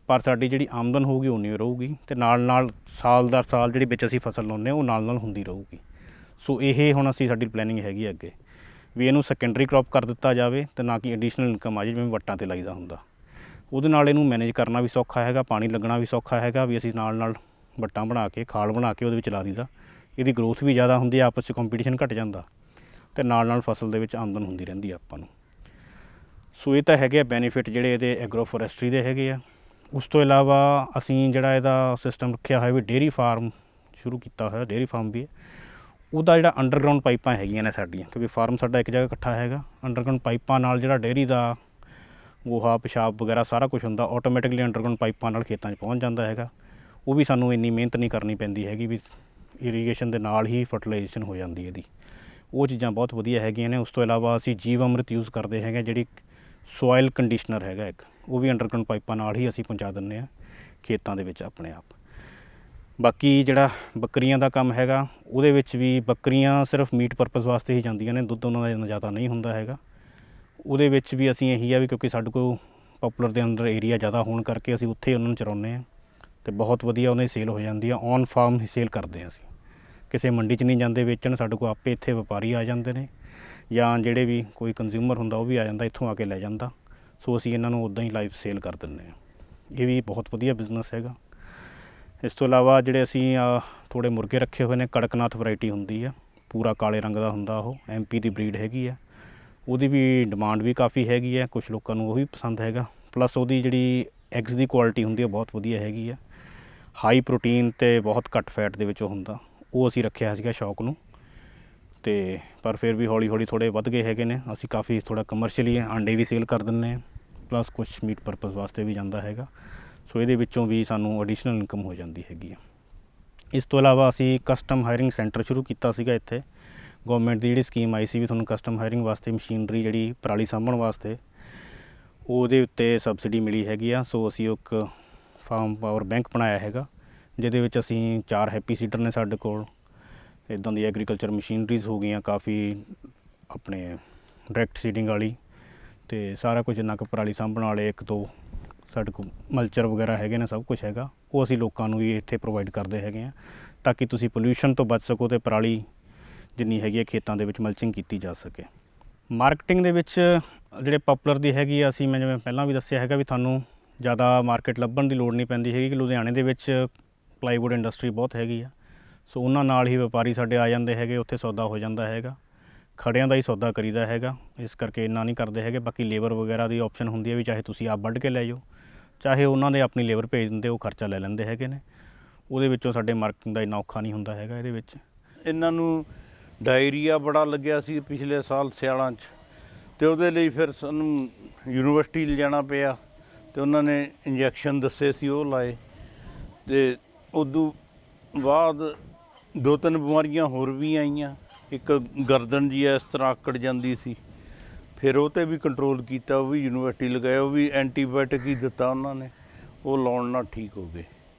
ਪਰ ਸਾਡੀ ਜਿਹੜੀ ਆਮਦਨ ਹੋਊਗੀ ਉਨੀ ਰਹੂਗੀ, ਅਤੇ ਨਾਲ ਨਾਲ ਸਾਲ ਦਰ ਸਾਲ ਜਿਹੜੀ ਵਿੱਚ ਅਸੀਂ ਫਸਲ ਲਾਉਂਦੇ ਹਾਂ ਉਹ ਨਾਲ ਨਾਲ ਹੁੰਦੀ ਰਹੂਗੀ। ਸੋ ਇਹ ਹੁਣ ਅਸੀਂ ਸਾਡੀ ਪਲੈਨਿੰਗ ਹੈਗੀ ਅੱਗੇ ਵੀ ਇਹਨੂੰ ਸੈਕੰਡਰੀ ਕ੍ਰੌਪ ਕਰ ਦਿੱਤਾ ਜਾਵੇ ਅਤੇ ਨਾ ਕਿ ਐਡੀਸ਼ਨਲ ਇਨਕਮ ਆ ਜਾਵੇ, ਜਿਵੇਂ ਵੱਟਾਂ 'ਤੇ ਲਾਈਦਾ ਹੁੰਦਾ। ਉਹਦੇ ਨਾਲ ਇਹਨੂੰ ਮੈਨੇਜ ਕਰਨਾ ਵੀ ਸੌਖਾ ਹੈਗਾ, ਪਾਣੀ ਲੱਗਣਾ ਵੀ ਸੌਖਾ ਹੈਗਾ ਵੀ ਅਸੀਂ ਨਾਲ ਨਾਲ ਵੱਟਾਂ ਬਣਾ ਕੇ, ਖਾਲ ਬਣਾ ਕੇ ਉਹਦੇ ਵਿੱਚ ਲਾ ਦਈਦਾ। ਇਹਦੀ ਗਰੋਥ ਵੀ ਜ਼ਿਆਦਾ ਹੁੰਦੀ ਹੈ, ਆਪਸ 'ਚ ਕੰਪੀਟੀਸ਼ਨ ਘੱਟ ਜਾਂਦਾ ਅਤੇ ਨਾਲ ਨਾਲ ਫਸਲ ਦੇ ਵਿੱਚ ਆਮਦਨ ਹੁੰਦੀ ਰਹਿੰਦੀ ਆ ਆਪਾਂ ਨੂੰ। ਸੋ ਇਹ ਤਾਂ ਹੈਗੇ ਆ ਬੈਨੀਫਿਟ ਜਿਹੜੇ ਇਹਦੇ ਐਗਰੋ ਫੋਰੈਸਟਰੀ ਦੇ ਹੈਗੇ ਆ। ਉਸ ਤੋਂ ਇਲਾਵਾ ਅਸੀਂ ਜਿਹੜਾ ਇਹਦਾ ਸਿਸਟਮ ਰੱਖਿਆ ਹੋਇਆ ਵੀ ਡੇਅਰੀ ਫਾਰਮ ਸ਼ੁਰੂ ਕੀਤਾ ਹੋਇਆ, ਡੇਅਰੀ ਫਾਰਮ ਵੀ ਹੈ। ਉਹਦਾ ਜਿਹੜਾ ਅੰਡਰਗਰਾਊਂਡ ਪਾਈਪਾਂ ਹੈਗੀਆਂ ਨੇ ਸਾਡੀਆਂ, ਕਿਉਂਕਿ ਫਾਰਮ ਸਾਡਾ ਇੱਕ ਜਗ੍ਹਾ ਇਕੱਠਾ ਹੈਗਾ। ਅੰਡਰਗਰਾਊਂਡ ਪਾਈਪਾਂ ਨਾਲ ਜਿਹੜਾ ਡੇਅਰੀ ਦਾ ਗੋਹਾ ਪਿਸ਼ਾਬ ਵਗੈਰਾ ਸਾਰਾ ਕੁਝ ਹੁੰਦਾ ਆਟੋਮੈਟਿਕਲੀ ਅੰਡਰਗਰਾਊਂਡ ਪਾਈਪਾਂ ਨਾਲ ਖੇਤਾਂ 'ਚ ਪਹੁੰਚ ਜਾਂਦਾ ਹੈਗਾ। ਉਹ ਵੀ ਸਾਨੂੰ ਇੰਨੀ ਮਿਹਨਤ ਨਹੀਂ ਕਰਨੀ ਪੈਂਦੀ ਹੈਗੀ ਵੀ ਇਰੀਗੇਸ਼ਨ ਦੇ ਨਾਲ ਹੀ ਫਰਟੀਲਾਈਜੇਸ਼ਨ ਹੋ ਜਾਂਦੀ ਇਹਦੀ। ਉਹ ਚੀਜ਼ਾਂ ਬਹੁਤ ਵਧੀਆ ਹੈਗੀਆਂ ਨੇ। ਉਸ ਤੋਂ ਇਲਾਵਾ ਅਸੀਂ ਜੀਵ ਅੰਮ੍ਰਿਤ ਯੂਜ਼ ਕਰਦੇ ਹੈਗੇ, ਜਿਹੜੀ ਸੋਇਲ ਕੰਡੀਸ਼ਨਰ ਹੈਗਾ ਇੱਕ, ਉਹ ਵੀ ਅੰਡਰਗਰਾਊਂਡ ਪਾਈਪਾਂ ਨਾਲ ਹੀ ਅਸੀਂ ਪਹੁੰਚਾ ਦਿੰਦੇ ਹਾਂ ਖੇਤਾਂ ਦੇ ਵਿੱਚ ਆਪਣੇ ਆਪ। ਬਾਕੀ ਜਿਹੜਾ ਬੱਕਰੀਆਂ ਦਾ ਕੰਮ ਹੈਗਾ ਉਹਦੇ ਵਿੱਚ ਵੀ ਬੱਕਰੀਆਂ ਸਿਰਫ ਮੀਟ ਪਰਪਸ ਵਾਸਤੇ ਹੀ ਜਾਂਦੀਆਂ ਨੇ, ਦੁੱਧ ਉਹਨਾਂ ਦਾ ਇੰਨਾ ਜ਼ਿਆਦਾ ਨਹੀਂ ਹੁੰਦਾ ਹੈਗਾ। ਉਹਦੇ ਵਿੱਚ ਵੀ ਅਸੀਂ ਇਹੀ ਆ ਵੀ ਕਿਉਂਕਿ ਸਾਡੇ ਕੋਲ ਪੋਪੂਲਰ ਦੇ ਅੰਦਰ ਏਰੀਆ ਜ਼ਿਆਦਾ ਹੋਣ ਕਰਕੇ ਅਸੀਂ ਉੱਥੇ ਉਹਨਾਂ ਨੂੰ ਚਰਾਉਂਦੇ ਹਾਂ ਅਤੇ ਬਹੁਤ ਵਧੀਆ ਉਹਨਾਂ ਦੀ ਸੇਲ ਹੋ ਜਾਂਦੀ ਆ। ਔਨ ਫਾਰਮ ਹੀ ਸੇਲ ਕਰਦੇ ਹਾਂ ਅਸੀਂ, ਕਿਸੇ ਮੰਡੀ 'ਚ ਨਹੀਂ ਜਾਂਦੇ ਵੇਚਣ। ਸਾਡੇ ਕੋਲ ਆਪੇ ਇੱਥੇ ਵਪਾਰੀ ਆ ਜਾਂਦੇ ਨੇ ਜਾਂ ਜਿਹੜੇ ਵੀ ਕੋਈ ਕੰਜ਼ਿਊਮਰ ਹੁੰਦਾ ਉਹ ਵੀ ਆ ਜਾਂਦਾ, ਇੱਥੋਂ ਆ ਕੇ ਲੈ ਜਾਂਦਾ। ਸੋ ਅਸੀਂ ਇਹਨਾਂ ਨੂੰ ਉੱਦਾਂ ਹੀ ਲਾਈਵ ਸੇਲ ਕਰ ਦਿੰਦੇ ਹਾਂ। ਇਹ ਵੀ ਬਹੁਤ ਵਧੀਆ ਬਿਜ਼ਨਸ ਹੈਗਾ। ਇਸ ਤੋਂ ਇਲਾਵਾ ਜਿਹੜੇ ਅਸੀਂ ਥੋੜ੍ਹੇ ਮੁਰਗੇ ਰੱਖੇ ਹੋਏ ਨੇ, ਕੜਕਨਾਥ ਵੈਰਾਈਟੀ ਹੁੰਦੀ ਆ, ਪੂਰਾ ਕਾਲੇ ਰੰਗ ਦਾ ਹੁੰਦਾ ਉਹ, MP ਦੀ ਬਰੀਡ ਹੈਗੀ ਆ। ਉਹਦੀ ਵੀ ਡਿਮਾਂਡ ਵੀ ਕਾਫੀ ਹੈਗੀ ਹੈ, ਕੁਛ ਲੋਕਾਂ ਨੂੰ ਉਹ ਵੀ ਪਸੰਦ ਹੈਗਾ। ਪਲੱਸ ਉਹਦੀ ਜਿਹੜੀ ਐਗਸ ਦੀ ਕੁਆਲਿਟੀ ਹੁੰਦੀ ਹੈ ਬਹੁਤ ਵਧੀਆ ਹੈਗੀ ਆ, ਹਾਈ ਪ੍ਰੋਟੀਨ ਅਤੇ ਬਹੁਤ ਘੱਟ ਫੈਟ ਦੇ ਵਿੱਚ ਉਹ ਹੁੰਦਾ। ਉਹ ਅਸੀਂ ਰੱਖਿਆ ਸੀਗਾ ਸ਼ੌਕ ਨੂੰ, ਅਤੇ ਪਰ ਫਿਰ ਵੀ ਹੌਲੀ ਹੌਲੀ ਥੋੜ੍ਹੇ ਵੱਧ ਗਏ ਹੈਗੇ ਨੇ। ਅਸੀਂ ਕਾਫੀ ਥੋੜ੍ਹਾ ਕਮਰਸ਼ੀਅਲੀ ਆਂਡੇ ਵੀ ਸੇਲ ਕਰ ਦਿੰਦੇ ਹਾਂ, ਪਲੱਸ ਕੁਛ ਮੀਟ ਪਰਪਸ ਵਾਸਤੇ ਵੀ ਜਾਂਦਾ ਹੈਗਾ। ਸੋ ਇਹਦੇ ਵਿੱਚੋਂ ਵੀ ਸਾਨੂੰ ਐਡੀਸ਼ਨਲ ਇਨਕਮ ਹੋ ਜਾਂਦੀ ਹੈਗੀ ਆ। ਇਸ ਤੋਂ ਇਲਾਵਾ ਅਸੀਂ ਕਸਟਮ ਹਾਇਰਿੰਗ ਸੈਂਟਰ ਸ਼ੁਰੂ ਕੀਤਾ ਸੀਗਾ ਇੱਥੇ। ਗੌਰਮੈਂਟ ਦੀ ਜਿਹੜੀ ਸਕੀਮ ਆਈ ਸੀ ਵੀ ਤੁਹਾਨੂੰ ਕਸਟਮ ਹਾਇਰਿੰਗ ਵਾਸਤੇ ਮਸ਼ੀਨਰੀ ਜਿਹੜੀ ਪਰਾਲੀ ਸਾਂਭਣ ਵਾਸਤੇ ਉਹਦੇ ਉੱਤੇ ਸਬਸਿਡੀ ਮਿਲੀ ਹੈਗੀ ਆ। ਸੋ ਅਸੀਂ ਇੱਕ ਫਾਰਮ ਪਾਵਰ ਬੈਂਕ ਬਣਾਇਆ ਹੈਗਾ, ਜਿਹਦੇ ਵਿੱਚ ਅਸੀਂ 4 ਹੈਪੀ ਸੀਡਰ ਨੇ ਸਾਡੇ ਕੋਲ। ਇੱਦਾਂ ਦੀ ਐਗਰੀਕਲਚਰ ਮਸ਼ੀਨਰੀਜ਼ ਹੋ ਗਈਆਂ ਕਾਫੀ, ਆਪਣੇ ਡਾਇਰੈਕਟ ਸੀਡਿੰਗ ਵਾਲੀ, ਅਤੇ ਸਾਰਾ ਕੁਝ ਜਿੰਨਾ ਕੁ ਪਰਾਲੀ ਸਾਂਭਣ ਵਾਲੇ 1-2 ਸਾਡੇ ਕੋਲ ਮਲਚਰ ਵਗੈਰਾ ਹੈਗੇ ਨੇ, ਸਭ ਕੁਝ ਹੈਗਾ। ਉਹ ਅਸੀਂ ਲੋਕਾਂ ਨੂੰ ਵੀ ਇੱਥੇ ਪ੍ਰੋਵਾਈਡ ਕਰਦੇ ਹੈਗੇ ਹਾਂ ਤਾਂ ਕਿ ਤੁਸੀਂ ਪੋਲਿਊਸ਼ਨ ਤੋਂ ਬਚ ਸਕੋ ਅਤੇ ਪਰਾਲੀ ਜਿੰਨੀ ਹੈਗੀ ਹੈ ਖੇਤਾਂ ਦੇ ਵਿੱਚ ਮਲਚਿੰਗ ਕੀਤੀ ਜਾ ਸਕੇ। ਮਾਰਕੀਟਿੰਗ ਦੇ ਵਿੱਚ ਜਿਹੜੇ ਪੋਪੂਲਰ ਦੀ ਹੈਗੀ ਆ, ਅਸੀਂ ਮੈਂ ਜਿਵੇਂ ਪਹਿਲਾਂ ਵੀ ਦੱਸਿਆ ਹੈਗਾ ਵੀ ਤੁਹਾਨੂੰ ਜ਼ਿਆਦਾ ਮਾਰਕੀਟ ਲੱਭਣ ਦੀ ਲੋੜ ਨਹੀਂ ਪੈਂਦੀ ਹੈਗੀ ਕਿ ਲੁਧਿਆਣੇ ਦੇ ਵਿੱਚ ਪਲਾਈਵੁੱਡ ਇੰਡਸਟਰੀ ਬਹੁਤ ਹੈਗੀ ਆ। ਸੋ ਉਹਨਾਂ ਨਾਲ ਹੀ ਵਪਾਰੀ ਸਾਡੇ ਆ ਜਾਂਦੇ ਹੈਗੇ, ਉੱਥੇ ਸੌਦਾ ਹੋ ਜਾਂਦਾ ਹੈਗਾ। ਖੜਿਆਂ ਦਾ ਹੀ ਸੌਦਾ ਕਰੀਦਾ ਹੈਗਾ, ਇਸ ਕਰਕੇ ਇੰਨਾ ਨਹੀਂ ਕਰਦੇ ਹੈਗੇ। ਬਾਕੀ ਲੇਬਰ ਵਗੈਰਾ ਦੀ ਆਪਸ਼ਨ ਹੁੰਦੀ ਹੈ ਵੀ ਚਾਹੇ ਤੁਸੀਂ ਆਪ ਵੱਢ ਕੇ ਲੈ ਜਾਓ ਚਾਹੇ ਉਹਨਾਂ ਦੇ ਆਪਣੀ ਲੇਬਰ ਭੇਜ ਦਿੰਦੇ, ਉਹ ਖਰਚਾ ਲੈ ਲੈਂਦੇ ਹੈਗੇ ਨੇ। ਉਹਦੇ ਵਿੱਚੋਂ ਸਾਡੇ ਮਾਰਕੀਟਿੰਗ ਦਾ ਇੰਨਾ ਔਖਾ ਨਹੀਂ ਹੁੰਦਾ ਹੈਗਾ ਇਹਦੇ ਵਿੱਚ। ਇਹਨਾਂ ਨੂੰ ਡਾਇਰੀਆ ਬੜਾ ਲੱਗਿਆ ਸੀ ਪਿਛਲੇ ਸਾਲ ਸਿਆਲਾਂ 'ਚ, ਅਤੇ ਉਹਦੇ ਲਈ ਫਿਰ ਸਾਨੂੰ ਯੂਨੀਵਰਸਿਟੀ ਲਿਜਾਣਾ ਪਿਆ, ਅਤੇ ਉਹਨਾਂ ਨੇ ਇੰਜੈਕਸ਼ਨ ਦੱਸੇ ਸੀ, ਉਹ ਲਾਏ। ਅਤੇ ਉਦੋਂ ਬਾਅਦ 2-3 ਬਿਮਾਰੀਆਂ ਹੋਰ ਵੀ ਆਈਆਂ। ਇੱਕ ਗਰਦਨ ਜੀ ਇਸ ਤਰ੍ਹਾਂ ਆਕੜ ਜਾਂਦੀ ਸੀ, ਫਿਰ ਉਹ 'ਤੇ ਵੀ ਕੰਟਰੋਲ ਕੀਤਾ, ਉਹ ਵੀ ਯੂਨੀਵਰਸਿਟੀ ਲਗਾਇਆ, ਉਹ ਵੀ ਐਂਟੀਬਾਇਓਟਿਕ ਹੀ ਦਿੱਤਾ ਉਹਨਾਂ ਨੇ, ਉਹ ਲਾਉਣ ਨਾਲ ਠੀਕ ਹੋ ਗਏ।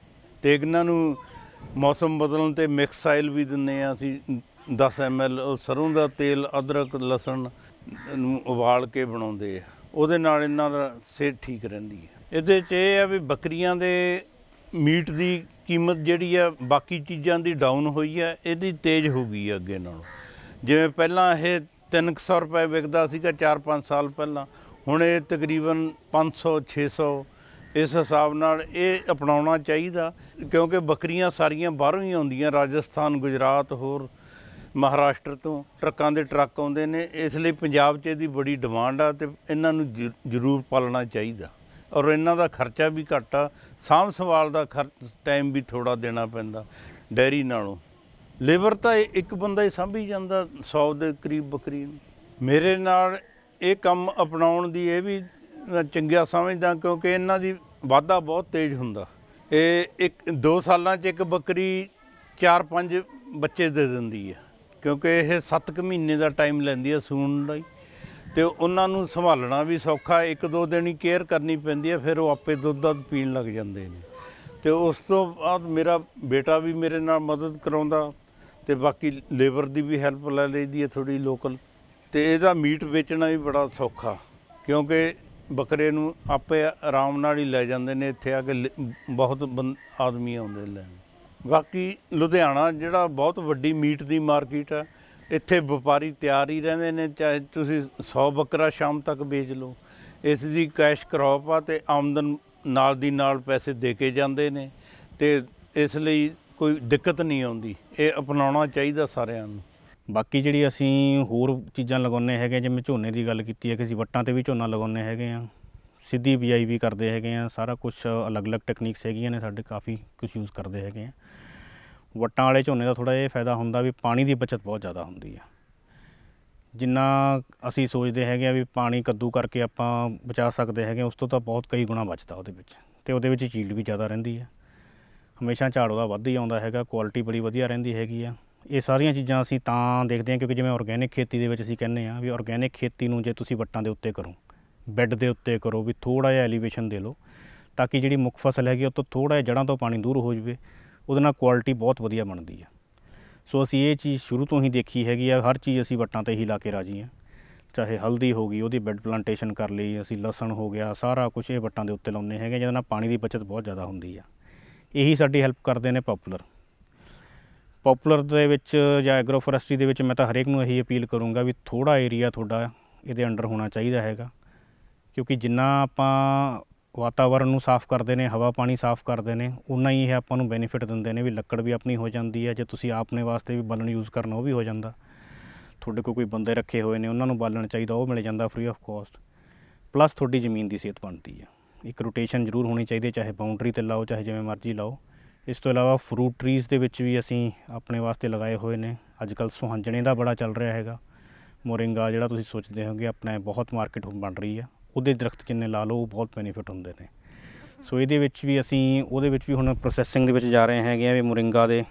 ਅਤੇ ਇਹਨਾਂ ਨੂੰ ਮੌਸਮ ਬਦਲਣ 'ਤੇ ਮਿਕਸ ਆਇਲ ਵੀ ਦਿੰਦੇ ਹਾਂ ਅਸੀਂ 10 ml, ਉਹ ਸਰੋਂ ਦਾ ਤੇਲ, ਅਦਰਕ, ਲਸਣ ਨੂੰ ਉਬਾਲ ਕੇ ਬਣਾਉਂਦੇ ਆ, ਉਹਦੇ ਨਾਲ ਇਹਨਾਂ ਦਾ ਸਿਹਤ ਠੀਕ ਰਹਿੰਦੀ ਹੈ। ਇਹਦੇ 'ਚ ਇਹ ਆ ਵੀ ਬੱਕਰੀਆਂ ਦੇ ਮੀਟ ਦੀ ਕੀਮਤ ਜਿਹੜੀ ਆ ਬਾਕੀ ਚੀਜ਼ਾਂ ਦੀ ਡਾਊਨ ਹੋਈ ਆ, ਇਹਦੀ ਤੇਜ਼ ਹੋ ਗਈ ਆ ਅੱਗੇ ਨਾਲੋਂ। ਜਿਵੇਂ ਪਹਿਲਾਂ ਇਹ 300 ਰੁਪਏ ਵਿਕਦਾ ਸੀਗਾ 4-5 ਸਾਲ ਪਹਿਲਾਂ, ਹੁਣ ਇਹ ਤਕਰੀਬਨ 500-600, ਇਸ ਹਿਸਾਬ ਨਾਲ ਇਹ ਅਪਣਾਉਣਾ ਚਾਹੀਦਾ, ਕਿਉਂਕਿ ਬੱਕਰੀਆਂ ਸਾਰੀਆਂ ਬਾਹਰੋਂ ਹੀ ਆਉਂਦੀਆਂ, ਰਾਜਸਥਾਨ, ਗੁਜਰਾਤ, ਹੋਰ ਮਹਾਰਾਸ਼ਟਰ ਤੋਂ ਟਰੱਕਾਂ ਦੇ ਟਰੱਕ ਆਉਂਦੇ ਨੇ। ਇਸ ਲਈ ਪੰਜਾਬ 'ਚ ਇਹਦੀ ਬੜੀ ਡਿਮਾਂਡ ਆ, ਅਤੇ ਇਹਨਾਂ ਨੂੰ ਜ਼ਰੂਰ ਪਾਲਣਾ ਚਾਹੀਦਾ। ਔਰ ਇਹਨਾਂ ਦਾ ਖਰਚਾ ਵੀ ਘੱਟ ਆ, ਸਾਂਭ ਸੰਭਾਲ ਦਾ ਟਾਈਮ ਵੀ ਥੋੜ੍ਹਾ ਦੇਣਾ ਪੈਂਦਾ ਡੈਰੀ ਨਾਲੋਂ। ਲੇਬਰ ਤਾਂ ਇੱਕ ਬੰਦਾ ਹੀ ਸਾਂਭੀ ਜਾਂਦਾ 100 ਦੇ ਕਰੀਬ ਬੱਕਰੀ ਨੂੰ। ਮੇਰੇ ਨਾਲ ਇਹ ਕੰਮ ਅਪਣਾਉਣ ਦੀ ਇਹ ਵੀ ਮੈਂ ਚੰਗਾ ਸਮਝਦਾ, ਕਿਉਂਕਿ ਇਹਨਾਂ ਦੀ ਵਾਧਾ ਬਹੁਤ ਤੇਜ਼ ਹੁੰਦਾ। ਇਹ 2 ਸਾਲਾਂ 'ਚ ਇੱਕ ਬੱਕਰੀ 4-5 ਬੱਚੇ ਦੇ ਦਿੰਦੀ ਹੈ, ਕਿਉਂਕਿ ਇਹ 7 ਕੁ ਮਹੀਨੇ ਦਾ ਟਾਈਮ ਲੈਂਦੀ ਹੈ ਸੂਣ ਲਈ, ਅਤੇ ਉਹਨਾਂ ਨੂੰ ਸੰਭਾਲਣਾ ਵੀ ਸੌਖਾ। 1-2 ਦਿਨ ਹੀ ਕੇਅਰ ਕਰਨੀ ਪੈਂਦੀ ਹੈ, ਫਿਰ ਉਹ ਆਪੇ ਦੁੱਧ ਪੀਣ ਲੱਗ ਜਾਂਦੇ ਨੇ। ਅਤੇ ਉਸ ਤੋਂ ਬਾਅਦ ਮੇਰਾ ਬੇਟਾ ਵੀ ਮੇਰੇ ਨਾਲ ਮਦਦ ਕਰਾਉਂਦਾ, ਅਤੇ ਬਾਕੀ ਲੇਬਰ ਦੀ ਵੀ ਹੈਲਪ ਲੈ ਲਈਦੀ ਹੈ ਥੋੜ੍ਹੀ ਲੋਕਲ। ਅਤੇ ਇਹਦਾ ਮੀਟ ਵੇਚਣਾ ਵੀ ਬੜਾ ਸੌਖਾ, ਕਿਉਂਕਿ ਬੱਕਰੇ ਨੂੰ ਆਪੇ ਆਰਾਮ ਨਾਲ ਹੀ ਲੈ ਜਾਂਦੇ ਨੇ, ਇੱਥੇ ਆ ਕੇ ਬਹੁਤ ਆਦਮੀ ਆਉਂਦੇ ਲੈਣ। ਬਾਕੀ ਲੁਧਿਆਣਾ ਜਿਹੜਾ ਬਹੁਤ ਵੱਡੀ ਮੀਟ ਦੀ ਮਾਰਕੀਟ ਆ, ਇੱਥੇ ਵਪਾਰੀ ਤਿਆਰ ਹੀ ਰਹਿੰਦੇ ਨੇ, ਚਾਹੇ ਤੁਸੀਂ 100 ਬੱਕਰਾ ਸ਼ਾਮ ਤੱਕ ਵੇਚ ਲਓ। ਇਸ ਦੀ ਕੈਸ਼ ਕਰੌਪ ਆ, ਅਤੇ ਆਮਦਨ ਨਾਲ ਦੀ ਨਾਲ ਪੈਸੇ ਦੇ ਕੇ ਜਾਂਦੇ ਨੇ, ਅਤੇ ਇਸ ਲਈ ਕੋਈ ਦਿੱਕਤ ਨਹੀਂ ਆਉਂਦੀ। ਇਹ ਅਪਣਾਉਣਾ ਚਾਹੀਦਾ ਸਾਰਿਆਂ ਨੂੰ। ਬਾਕੀ ਜਿਹੜੀ ਅਸੀਂ ਹੋਰ ਚੀਜ਼ਾਂ ਲਗਾਉਂਦੇ ਹੈਗੇ, ਜਿਵੇਂ ਝੋਨੇ ਦੀ ਗੱਲ ਕੀਤੀ ਹੈ ਕਿ ਅਸੀਂ ਵੱਟਾਂ 'ਤੇ ਵੀ ਝੋਨਾ ਲਗਾਉਂਦੇ ਹੈਗੇ ਹਾਂ, ਸਿੱਧੀ ਬਿਜਾਈ ਵੀ ਕਰਦੇ ਹੈਗੇ ਹਾਂ, ਸਾਰਾ ਕੁਛ ਅਲੱਗ-ਅਲੱਗ ਟੈਕਨੀਕਸ ਹੈਗੀਆਂ ਨੇ ਸਾਡੇ, ਕਾਫੀ ਕੁਛ ਯੂਜ਼ ਕਰਦੇ ਹੈਗੇ ਹਾਂ। ਵੱਟਾਂ ਵਾਲੇ ਝੋਨੇ ਦਾ ਥੋੜ੍ਹਾ ਇਹ ਫਾਇਦਾ ਹੁੰਦਾ ਵੀ ਪਾਣੀ ਦੀ ਬੱਚਤ ਬਹੁਤ ਜ਼ਿਆਦਾ ਹੁੰਦੀ ਆ। ਜਿੰਨਾ ਅਸੀਂ ਸੋਚਦੇ ਹੈਗੇ ਆ ਵੀ ਪਾਣੀ ਕੱਦੂ ਕਰਕੇ ਆਪਾਂ ਬਚਾ ਸਕਦੇ ਹੈਗੇ, ਉਸ ਤੋਂ ਤਾਂ ਬਹੁਤ ਕਈ ਗੁਣਾ ਬਚਦਾ ਉਹਦੇ ਵਿੱਚ, ਅਤੇ ਉਹਦੇ ਵਿੱਚ ਯੀਲਡ ਵੀ ਜ਼ਿਆਦਾ ਰਹਿੰਦੀ ਹੈ। ਹਮੇਸ਼ਾ ਝਾੜ ਉਹਦਾ ਵੱਧ ਹੀ ਆਉਂਦਾ ਹੈਗਾ, ਕੁਆਲਿਟੀ ਬੜੀ ਵਧੀਆ ਰਹਿੰਦੀ ਹੈਗੀ ਆ। ਇਹ ਸਾਰੀਆਂ ਚੀਜ਼ਾਂ ਅਸੀਂ ਤਾਂ ਦੇਖਦੇ ਹਾਂ, ਕਿਉਂਕਿ ਜਿਵੇਂ ਔਰਗੈਨਿਕ ਖੇਤੀ ਦੇ ਵਿੱਚ ਅਸੀਂ ਕਹਿੰਦੇ ਹਾਂ ਵੀ ਔਰਗੈਨਿਕ ਖੇਤੀ ਨੂੰ ਜੇ ਤੁਸੀਂ ਵੱਟਾਂ ਦੇ ਉੱਤੇ ਕਰੋ, ਬੈੱਡ ਦੇ ਉੱਤੇ ਕਰੋ, ਵੀ ਥੋੜ੍ਹਾ ਜਿਹਾ ਐਲੀਵੇਸ਼ਨ ਦੇ ਲਓ, ਤਾਂ ਕਿ ਜਿਹੜੀ ਮੁੱਖ ਫਸਲ ਹੈਗੀ ਉਹ ਤੋਂ ਥੋੜ੍ਹਾ ਜਿਹਾ ਜੜ੍ਹਾਂ ਤੋਂ ਪਾਣੀ ਦੂਰ ਹੋ ਜਾਵੇ, ਉਹਦੇ ਨਾਲ ਕੁਆਲਿਟੀ ਬਹੁਤ ਵਧੀਆ ਬਣਦੀ ਆ। ਸੋ ਅਸੀਂ ਇਹ ਚੀਜ਼ ਸ਼ੁਰੂ ਤੋਂ ਹੀ ਦੇਖੀ ਹੈਗੀ ਆ, ਹਰ ਚੀਜ਼ ਅਸੀਂ ਵੱਟਾਂ 'ਤੇ ਹੀ ਲਾ ਕੇ ਰਾਜੀ ਹਾਂ। ਚਾਹੇ ਹਲਦੀ ਹੋ ਗਈ, ਉਹਦੀ ਬੈੱਡ ਪਲਾਂਟੇਸ਼ਨ ਕਰ ਲਈ ਅਸੀਂ, ਲਸਣ ਹੋ ਗਿਆ, ਸਾਰਾ ਕੁਛ ਇਹ ਵੱਟਾਂ ਦੇ ਉੱਤੇ ਲਾਉਂਦੇ ਹੈਗੇ, ਜਿਹਦੇ ਨਾਲ ਪਾਣੀ ਦੀ ਬੱਚਤ ਬਹੁਤ ਜ਼ਿਆਦਾ ਹੁੰਦੀ ਆ। ਇਹੀ ਸਾਡੀ ਹੈਲਪ ਕਰਦੇ ਨੇ ਪੋਪੂਲਰ ਦੇ ਵਿੱਚ ਜਾਂ ਐਗਰੋ ਫੋਰੈਸਟਰੀ ਦੇ ਵਿੱਚ। ਮੈਂ ਤਾਂ ਹਰੇਕ ਨੂੰ ਇਹੀ ਅਪੀਲ ਕਰੂੰਗਾ ਵੀ ਥੋੜ੍ਹਾ ਏਰੀਆ ਤੁਹਾਡਾ ਇਹਦੇ ਅੰਡਰ ਹੋਣਾ ਚਾਹੀਦਾ ਹੈਗਾ, ਕਿਉਂਕਿ ਜਿੰਨਾ ਆਪਾਂ ਵਾਤਾਵਰਨ ਨੂੰ ਸਾਫ਼ ਕਰਦੇ ਨੇ, ਹਵਾ ਪਾਣੀ ਸਾਫ਼ ਕਰਦੇ ਨੇ, ਉਨਾ ਹੀ ਇਹ ਆਪਾਂ ਨੂੰ ਬੈਨੀਫਿਟ ਦਿੰਦੇ ਨੇ। ਵੀ ਲੱਕੜ ਵੀ ਆਪਣੀ ਹੋ ਜਾਂਦੀ ਹੈ, ਜੇ ਤੁਸੀਂ ਆਪਣੇ ਵਾਸਤੇ ਵੀ ਬਾਲਣ ਯੂਜ਼ ਕਰਨਾ ਉਹ ਵੀ ਹੋ ਜਾਂਦਾ। ਤੁਹਾਡੇ ਕੋਲ ਕੋਈ ਬੰਦੇ ਰੱਖੇ ਹੋਏ ਨੇ, ਉਹਨਾਂ ਨੂੰ ਬਾਲਣ ਚਾਹੀਦਾ, ਉਹ ਮਿਲ ਜਾਂਦਾ ਫ੍ਰੀ ਆਫ ਕੋਸਟ। ਪਲੱਸ ਤੁਹਾਡੀ ਜ਼ਮੀਨ ਦੀ ਸਿਹਤ ਬਣਦੀ ਹੈ। ਇੱਕ ਰੋਟੇਸ਼ਨ ਜ਼ਰੂਰ ਹੋਣੀ ਚਾਹੀਦੀ, ਚਾਹੇ ਬਾਊਂਡਰੀ 'ਤੇ ਲਾਓ, ਚਾਹੇ ਜਿਵੇਂ ਮਰਜ਼ੀ ਲਾਓ। ਇਸ ਤੋਂ ਇਲਾਵਾ ਫਰੂਟ ਟਰੀਜ਼ ਦੇ ਵਿੱਚ ਵੀ ਅਸੀਂ ਆਪਣੇ ਵਾਸਤੇ ਲਗਾਏ ਹੋਏ ਨੇ। ਅੱਜ ਕੱਲ੍ਹ ਸੁਹਾਂਜਣੇ ਦਾ ਬੜਾ ਚੱਲ ਰਿਹਾ ਹੈਗਾ, ਮੋਰਿੰਗਾ ਜਿਹੜਾ ਤੁਸੀਂ ਸੋਚਦੇ ਹੋਗੇ, ਆਪਣੇ ਬਹੁਤ ਮਾਰਕੀਟ ਬਣ ਰਹੀ ਆ, ਉਹਦੇ ਦਰਖਤ ਜਿੰਨੇ ਲਾ ਲਓ ਉਹ ਬਹੁਤ ਬੈਨੀਫਿਟ ਹੁੰਦੇ ਨੇ। ਸੋ ਇਹਦੇ ਵਿੱਚ ਵੀ ਅਸੀਂ ਉਹਦੇ ਵਿੱਚ ਵੀ ਹੁਣ ਪ੍ਰੋਸੈਸਿੰਗ ਦੇ ਵਿੱਚ ਜਾ ਰਹੇ ਹੈਗੇ ਆ, ਵੀ ਮੋਰਿੰਗਾ ਦੇ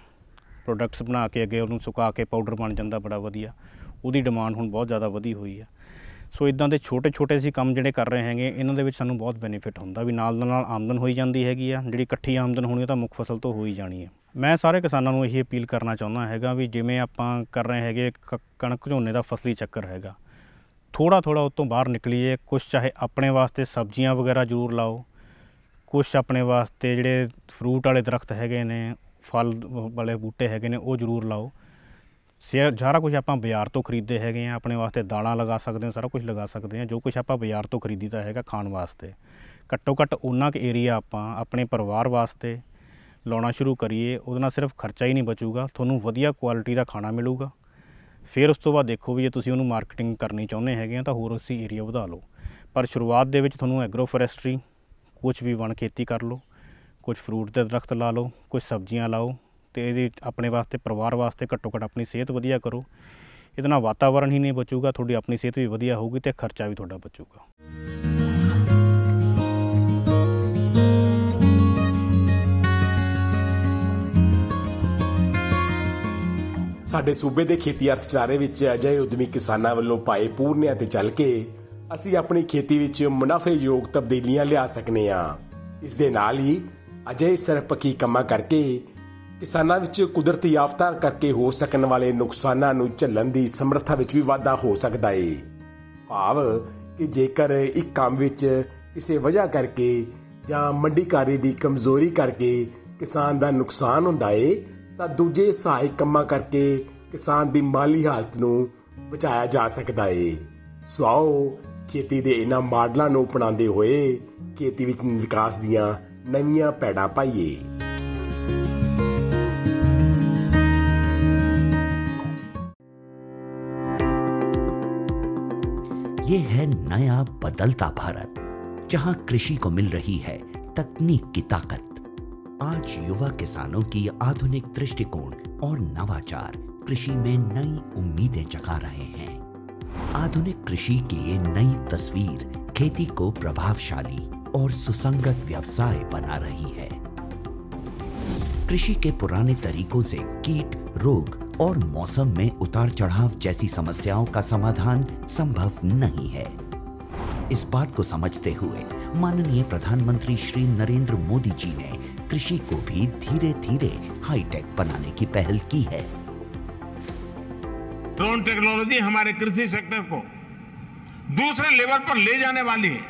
ਪ੍ਰੋਡਕਟਸ ਬਣਾ ਕੇ ਅੱਗੇ ਉਹਨੂੰ ਸੁਕਾ ਕੇ ਪਾਊਡਰ ਬਣ ਜਾਂਦਾ ਬੜਾ ਵਧੀਆ, ਉਹਦੀ ਡਿਮਾਂਡ ਹੁਣ ਬਹੁਤ ਜ਼ਿਆਦਾ ਵਧੀ ਹੋਈ ਆ। ਸੋ ਇੱਦਾਂ ਦੇ ਛੋਟੇ ਛੋਟੇ ਅਸੀਂ ਕੰਮ ਜਿਹੜੇ ਕਰ ਰਹੇ ਹੈਗੇ, ਇਹਨਾਂ ਦੇ ਵਿੱਚ ਸਾਨੂੰ ਬਹੁਤ ਬੈਨੀਫਿਟ ਹੁੰਦਾ, ਵੀ ਨਾਲ ਨਾਲ ਆਮਦਨ ਹੋਈ ਜਾਂਦੀ ਹੈਗੀ ਆ। ਜਿਹੜੀ ਇਕੱਠੀ ਆਮਦਨ ਹੋਣੀ ਉਹ ਤਾਂ ਮੁੱਖ ਫਸਲ ਤੋਂ ਹੋ ਹੀ ਜਾਣੀ ਹੈ। ਮੈਂ ਸਾਰੇ ਕਿਸਾਨਾਂ ਨੂੰ ਇਹੀ ਅਪੀਲ ਕਰਨਾ ਚਾਹੁੰਦਾ ਹੈਗਾ ਵੀ ਜਿਵੇਂ ਆਪਾਂ ਕਰ ਰਹੇ ਹੈਗੇ ਕਣਕ ਝੋਨੇ ਦਾ ਫਸਲੀ ਚੱਕਰ ਹੈਗਾ, ਥੋੜ੍ਹਾ ਥੋੜ੍ਹਾ ਉਹ ਤੋਂ ਬਾਹਰ ਨਿਕਲੀਏ। ਕੁਛ ਚਾਹੇ ਆਪਣੇ ਵਾਸਤੇ ਸਬਜ਼ੀਆਂ ਵਗੈਰਾ ਜ਼ਰੂਰ ਲਾਓ, ਕੁਛ ਆਪਣੇ ਵਾਸਤੇ ਜਿਹੜੇ ਫਰੂਟ ਵਾਲੇ ਦਰਖਤ ਹੈਗੇ ਨੇ, ਫਲ ਵਾਲੇ ਬੂਟੇ ਹੈਗੇ ਨੇ, ਉਹ ਜ਼ਰੂਰ ਲਾਓ। ਸਾਰਾ ਕੁਝ ਆਪਾਂ ਬਾਜ਼ਾਰ ਤੋਂ ਖਰੀਦਦੇ ਹੈਗੇ ਆ, ਆਪਣੇ ਵਾਸਤੇ ਦਾਲਾਂ ਲਗਾ ਸਕਦੇ ਹਾਂ, ਸਾਰਾ ਕੁਝ ਲਗਾ ਸਕਦੇ ਹਾਂ। ਜੋ ਕੁਛ ਆਪਾਂ ਬਾਜ਼ਾਰ ਤੋਂ ਖਰੀਦੀਦਾ ਹੈਗਾ ਖਾਣ ਵਾਸਤੇ, ਘੱਟੋ ਘੱਟ ਉਨਾ ਕੁ ਏਰੀਆ ਆਪਾਂ ਆਪਣੇ ਪਰਿਵਾਰ ਵਾਸਤੇ ਲਾਉਣਾ ਸ਼ੁਰੂ ਕਰੀਏ। ਉਹਦੇ ਨਾਲ ਸਿਰਫ ਖਰਚਾ ਹੀ ਨਹੀਂ ਬਚੂਗਾ, ਤੁਹਾਨੂੰ ਵਧੀਆ ਕੁਆਲਿਟੀ ਦਾ ਖਾਣਾ ਮਿਲੂਗਾ। ਫਿਰ ਉਸ ਤੋਂ ਬਾਅਦ ਦੇਖੋ ਵੀ ਜੇ ਤੁਸੀਂ ਉਹਨੂੰ ਮਾਰਕੀਟਿੰਗ ਕਰਨੀ ਚਾਹੁੰਦੇ ਹੈਗੇ ਆ ਤਾਂ ਹੋਰ ਅਸੀਂ ਏਰੀਆ ਵਧਾ ਲਓ। ਪਰ ਸ਼ੁਰੂਆਤ ਦੇ ਵਿੱਚ ਤੁਹਾਨੂੰ ਐਗਰੋ ਫੋਰੈਸਟਰੀ कुछ भी वन खेती कर लो, कुछ फ्रूट के दरख्त ला लो, कुछ सब्जियां लाओ, तो ये अपने वास्ते परिवार वास्ते घट्टो घट्ट अपनी सेहत वधिया करो। ਇਹਦੇ ਨਾਲ वातावरण ही नहीं बचूगा, थोड़ी अपनी सेहत भी वधिया होगी तो खर्चा भी थोड़ा बचूगा। ਸਾਡੇ ਸੂਬੇ ਦੇ ਖੇਤੀ ਅਰਥਚਾਰੇ ਵਿੱਚ ਅਜਿਹੇ ਉਦਮੀ ਕਿਸਾਨਾਂ ਵੱਲੋਂ ਪਾਏ ਪੂਰਨਿਆਂ ਤੇ ਚੱਲ ਕੇ ਅਸੀਂ ਆਪਣੀ ਖੇਤੀ ਵਿੱਚ ਮੁਨਾਫੇਯੋਗ ਤਬਦੀਲੀਆਂ ਲਿਆ ਸਕਨੇ ਹਾਂ। ਇਸ ਦੇ ਨਾਲ ਹੀ ਅਜਿਹੇ ਸਰਪੱਖੀ ਕੰਮਾਂ ਕਰਕੇ ਕਿਸਾਨਾਂ ਵਿੱਚ ਕੁਦਰਤੀ ਆਫਤਾਂ ਕਰਕੇ ਹੋ ਸਕਣ ਵਾਲੇ ਨੁਕਸਾਨਾਂ ਨੂੰ ਝੱਲਣ ਦੀ ਸਮਰੱਥਾ ਵਿੱਚ ਵੀ ਵਾਧਾ ਹੋ ਸਕਦਾ ਏ। ਭਾਵ ਕਿ ਜੇਕਰ ਇੱਕ ਕੰਮ ਵਿੱਚ ਕਿਸੇ ਵਜ੍ਹਾ ਕਰਕੇ ਜਾਂ ਮੰਡੀਕਾਰੀ ਦੀ ਕਮਜ਼ੋਰੀ ਕਰਕੇ ਕਿਸਾਨ ਦਾ ਨੁਕਸਾਨ ਹੁੰਦਾ ਏ ਤਾਂ ਦੂਜੇ ਸਹਾਇਕ ਕੰਮਾਂ ਕਰਕੇ ਕਿਸਾਨ ਦੀ ਮਾਲੀ ਹਾਲਤ ਨੂੰ ਬਚਾਇਆ ਜਾ ਸਕਦਾ ਏ। ਸੋ ਆਓ ਖੇਤੀ ਦੇ ਇਹਨਾਂ ਮਾਡਲਾਂ ਨੂੰ ਅਪਣਾਉਂਦੇ ਹੋਏ ਖੇਤੀ ਵਿੱਚ ਵਿਕਾਸ ਦੀਆਂ ਨਵੀਆਂ ਪੈੜਾਂ ਪਾਈਏ। ये है नया बदलता भारत, जहां कृषि को मिल रही है तकनीक की ताकत। आज युवा किसानों की आधुनिक दृष्टिकोण और नवाचार कृषि में नई उम्मीदें जगा रहे हैं। आधुनिक कृषि की ये नई तस्वीर खेती को प्रभावशाली और सुसंगत व्यवसाय बना रही है। कृषि के पुराने तरीकों से कीट, रोग और मौसम में उतार चढ़ाव जैसी समस्याओं का समाधान संभव नहीं है। इस बात को समझते हुए माननीय प्रधानमंत्री श्री नरेंद्र मोदी जी ने कृषि को भी धीरे धीरे हाईटेक बनाने की पहल की है। ड्रोन टेक्नोलॉजी हमारे कृषि सेक्टर को दूसरे लेवल पर ले जाने वाली है।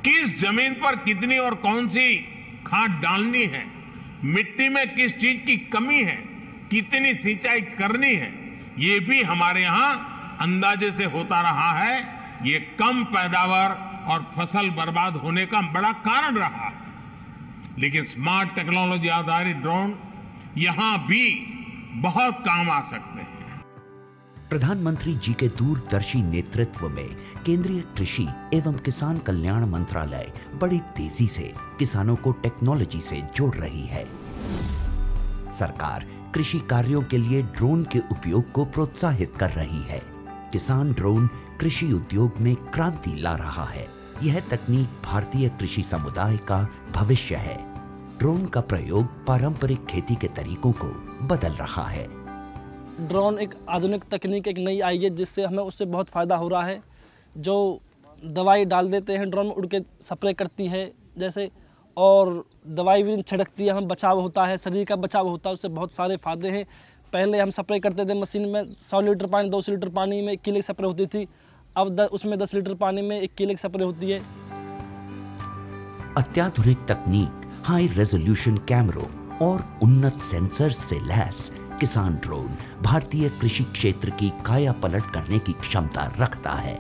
किस जमीन पर कितनी और कौन सी खाद डालनी है, मिट्टी में किस चीज की कमी है, कितनी सिंचाई करनी है, ये भी हमारे यहाँ अंदाजे से होता रहा है। ये कम पैदावार और फसल बर्बाद होने का बड़ा कारण रहा है। लेकिन स्मार्ट टेक्नोलॉजी आधारित ड्रोन यहां भी बहुत काम आ सकते हैं। प्रधानमंत्री जी के दूरदर्शी नेतृत्व में केंद्रीय कृषि एवं किसान कल्याण मंत्रालय बड़ी तेजी से किसानों को टेक्नोलॉजी से जोड़ रही है। सरकार कृषि कार्यों के लिए ड्रोन के उपयोग को प्रोत्साहित कर रही है। किसान ड्रोन कृषि उद्योग में क्रांति ला रहा है। यह तकनीक भारतीय कृषि समुदाय का भविष्य है। ड्रोन का प्रयोग पारंपरिक खेती के तरीकों को बदल रहा है। ड्रोन एक आधुनिक तकनीक एक नई आई है, जिससे हमें उससे बहुत फ़ायदा हो रहा है। जो दवाई डाल देते हैं ड्रोन में उड़ के स्प्रे करती है जैसे, और दवाई भी छिड़कती है, हम बचाव होता है, शरीर का बचाव होता है, उससे बहुत सारे फ़ायदे हैं। पहले हम स्प्रे करते थे मशीन में 100 लीटर पानी 200 लीटर पानी में 1 किलो स्प्रे होती थी, अब उसमें 10 लीटर पानी में 1 किलो स्प्रे होती है। अत्याधुनिक तकनीक, हाई रेजोल्यूशन कैमरों और उन्नत सेंसर से लैस किसान ड्रोन भारतीय कृषि क्षेत्र की काया पलट करने की क्षमता रखता है।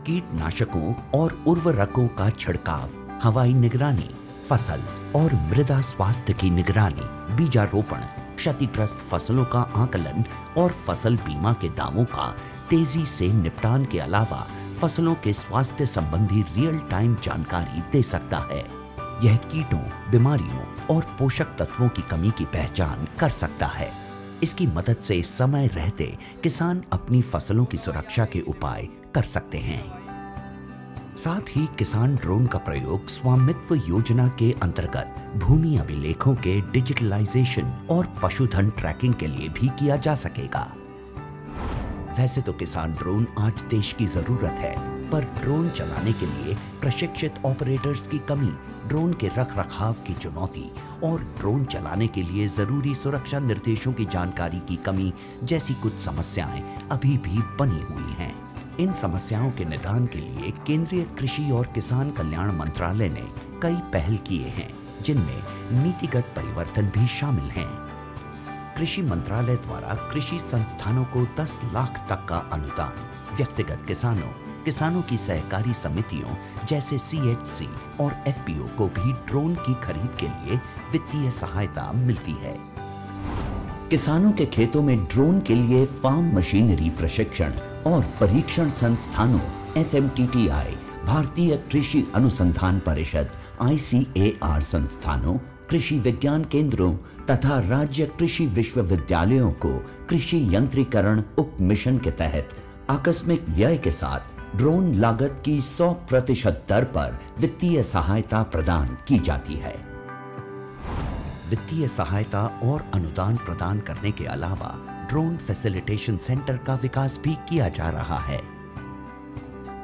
कीटनाशकों और उर्वरकों का छिड़काव, हवाई निगरानी, फसल और मृदा स्वास्थ्य की निगरानी, बीजारोपण, क्षतिग्रस्त फसलों का आकलन और फसल बीमा के दावों का तेजी से निपटान के अलावा फसलों के स्वास्थ्य संबंधी रियल टाइम जानकारी दे सकता है। यह कीटों, बीमारियों और पोषक तत्वों की कमी की पहचान कर सकता है। इसकी मदद से समय रहते किसान अपनी फसलों की सुरक्षा के उपाय कर सकते हैं। साथ ही किसान ड्रोन का प्रयोग स्वामित्व योजना के अंतर्गत भूमि अभिलेखों के डिजिटलाइजेशन और पशुधन ट्रैकिंग के लिए भी किया जा सकेगा। वैसे तो किसान ड्रोन आज देश की जरूरत है, पर ड्रोन चलाने के लिए प्रशिक्षित ऑपरेटर्स की कमी, ड्रोन के रखरखाव की चुनौती और ड्रोन चलाने के लिए जरूरी सुरक्षा निर्देशों की जानकारी की कमी जैसी कुछ समस्याएं अभी भी बनी हुई हैं। इन समस्याओं के निदान के लिए केंद्रीय कृषि और किसान कल्याण मंत्रालय ने कई पहल किए हैं, जिनमें नीतिगत परिवर्तन भी शामिल हैं। कृषि मंत्रालय द्वारा कृषि संस्थानों को 10 लाख तक का अनुदान, व्यक्तिगत किसानों की सहकारी समितियों जैसे CHC और FPO को भी ड्रोन की खरीद के लिए वित्तीय सहायता मिलती है। किसानों के खेतों में ड्रोन के लिए फार्म मशीनरी प्रशिक्षण और परीक्षण संस्थानों FMTTI भारतीय कृषि अनुसंधान परिषद ICAR संस्थानों, कृषि विज्ञान केंद्रों तथा राज्य कृषि विश्वविद्यालयों को कृषि यंत्रीकरण उप मिशन के तहत आकस्मिक व्यय के साथ ड्रोन लागत की 100% दर पर वित्तीय सहायता प्रदान की जाती है। वित्तीय सहायता और अनुदान प्रदान करने के अलावा ड्रोन फैसिलिटेशन सेंटर का विकास भी किया जा रहा है।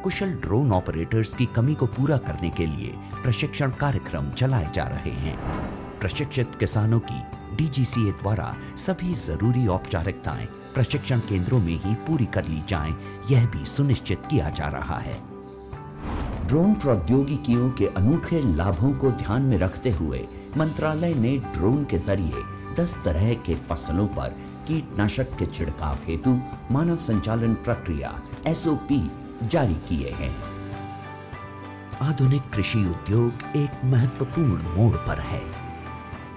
कुशल ड्रोन ऑपरेटर्स की कमी को पूरा करने के लिए प्रशिक्षण कार्यक्रम चलाए जा रहे हैं। प्रशिक्षित किसानों की DGCA द्वारा सभी जरूरी औपचारिकताएं प्रशिक्षण केंद्रों में ही पूरी कर ली जाएं, यह भी सुनिश्चित किया जा रहा है। ड्रोन प्रौद्योगिकियों के अनूठे लाभों को ध्यान में रखते हुए मंत्रालय ने ड्रोन के जरिए 10 तरह के फसलों पर कीटनाशक के छिड़काव हेतु मानव संचालन प्रक्रिया SOP जारी किए हैं। आधुनिक कृषि उद्योग एक महत्वपूर्ण मोड़ पर है।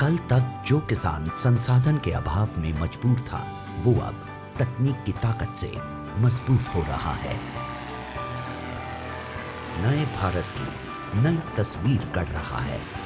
कल तक जो किसान संसाधन के अभाव में मजबूर था, वो अब तकनीक की ताकत से मजबूत हो रहा है। नए भारत की नई तस्वीर गढ़ रहा है।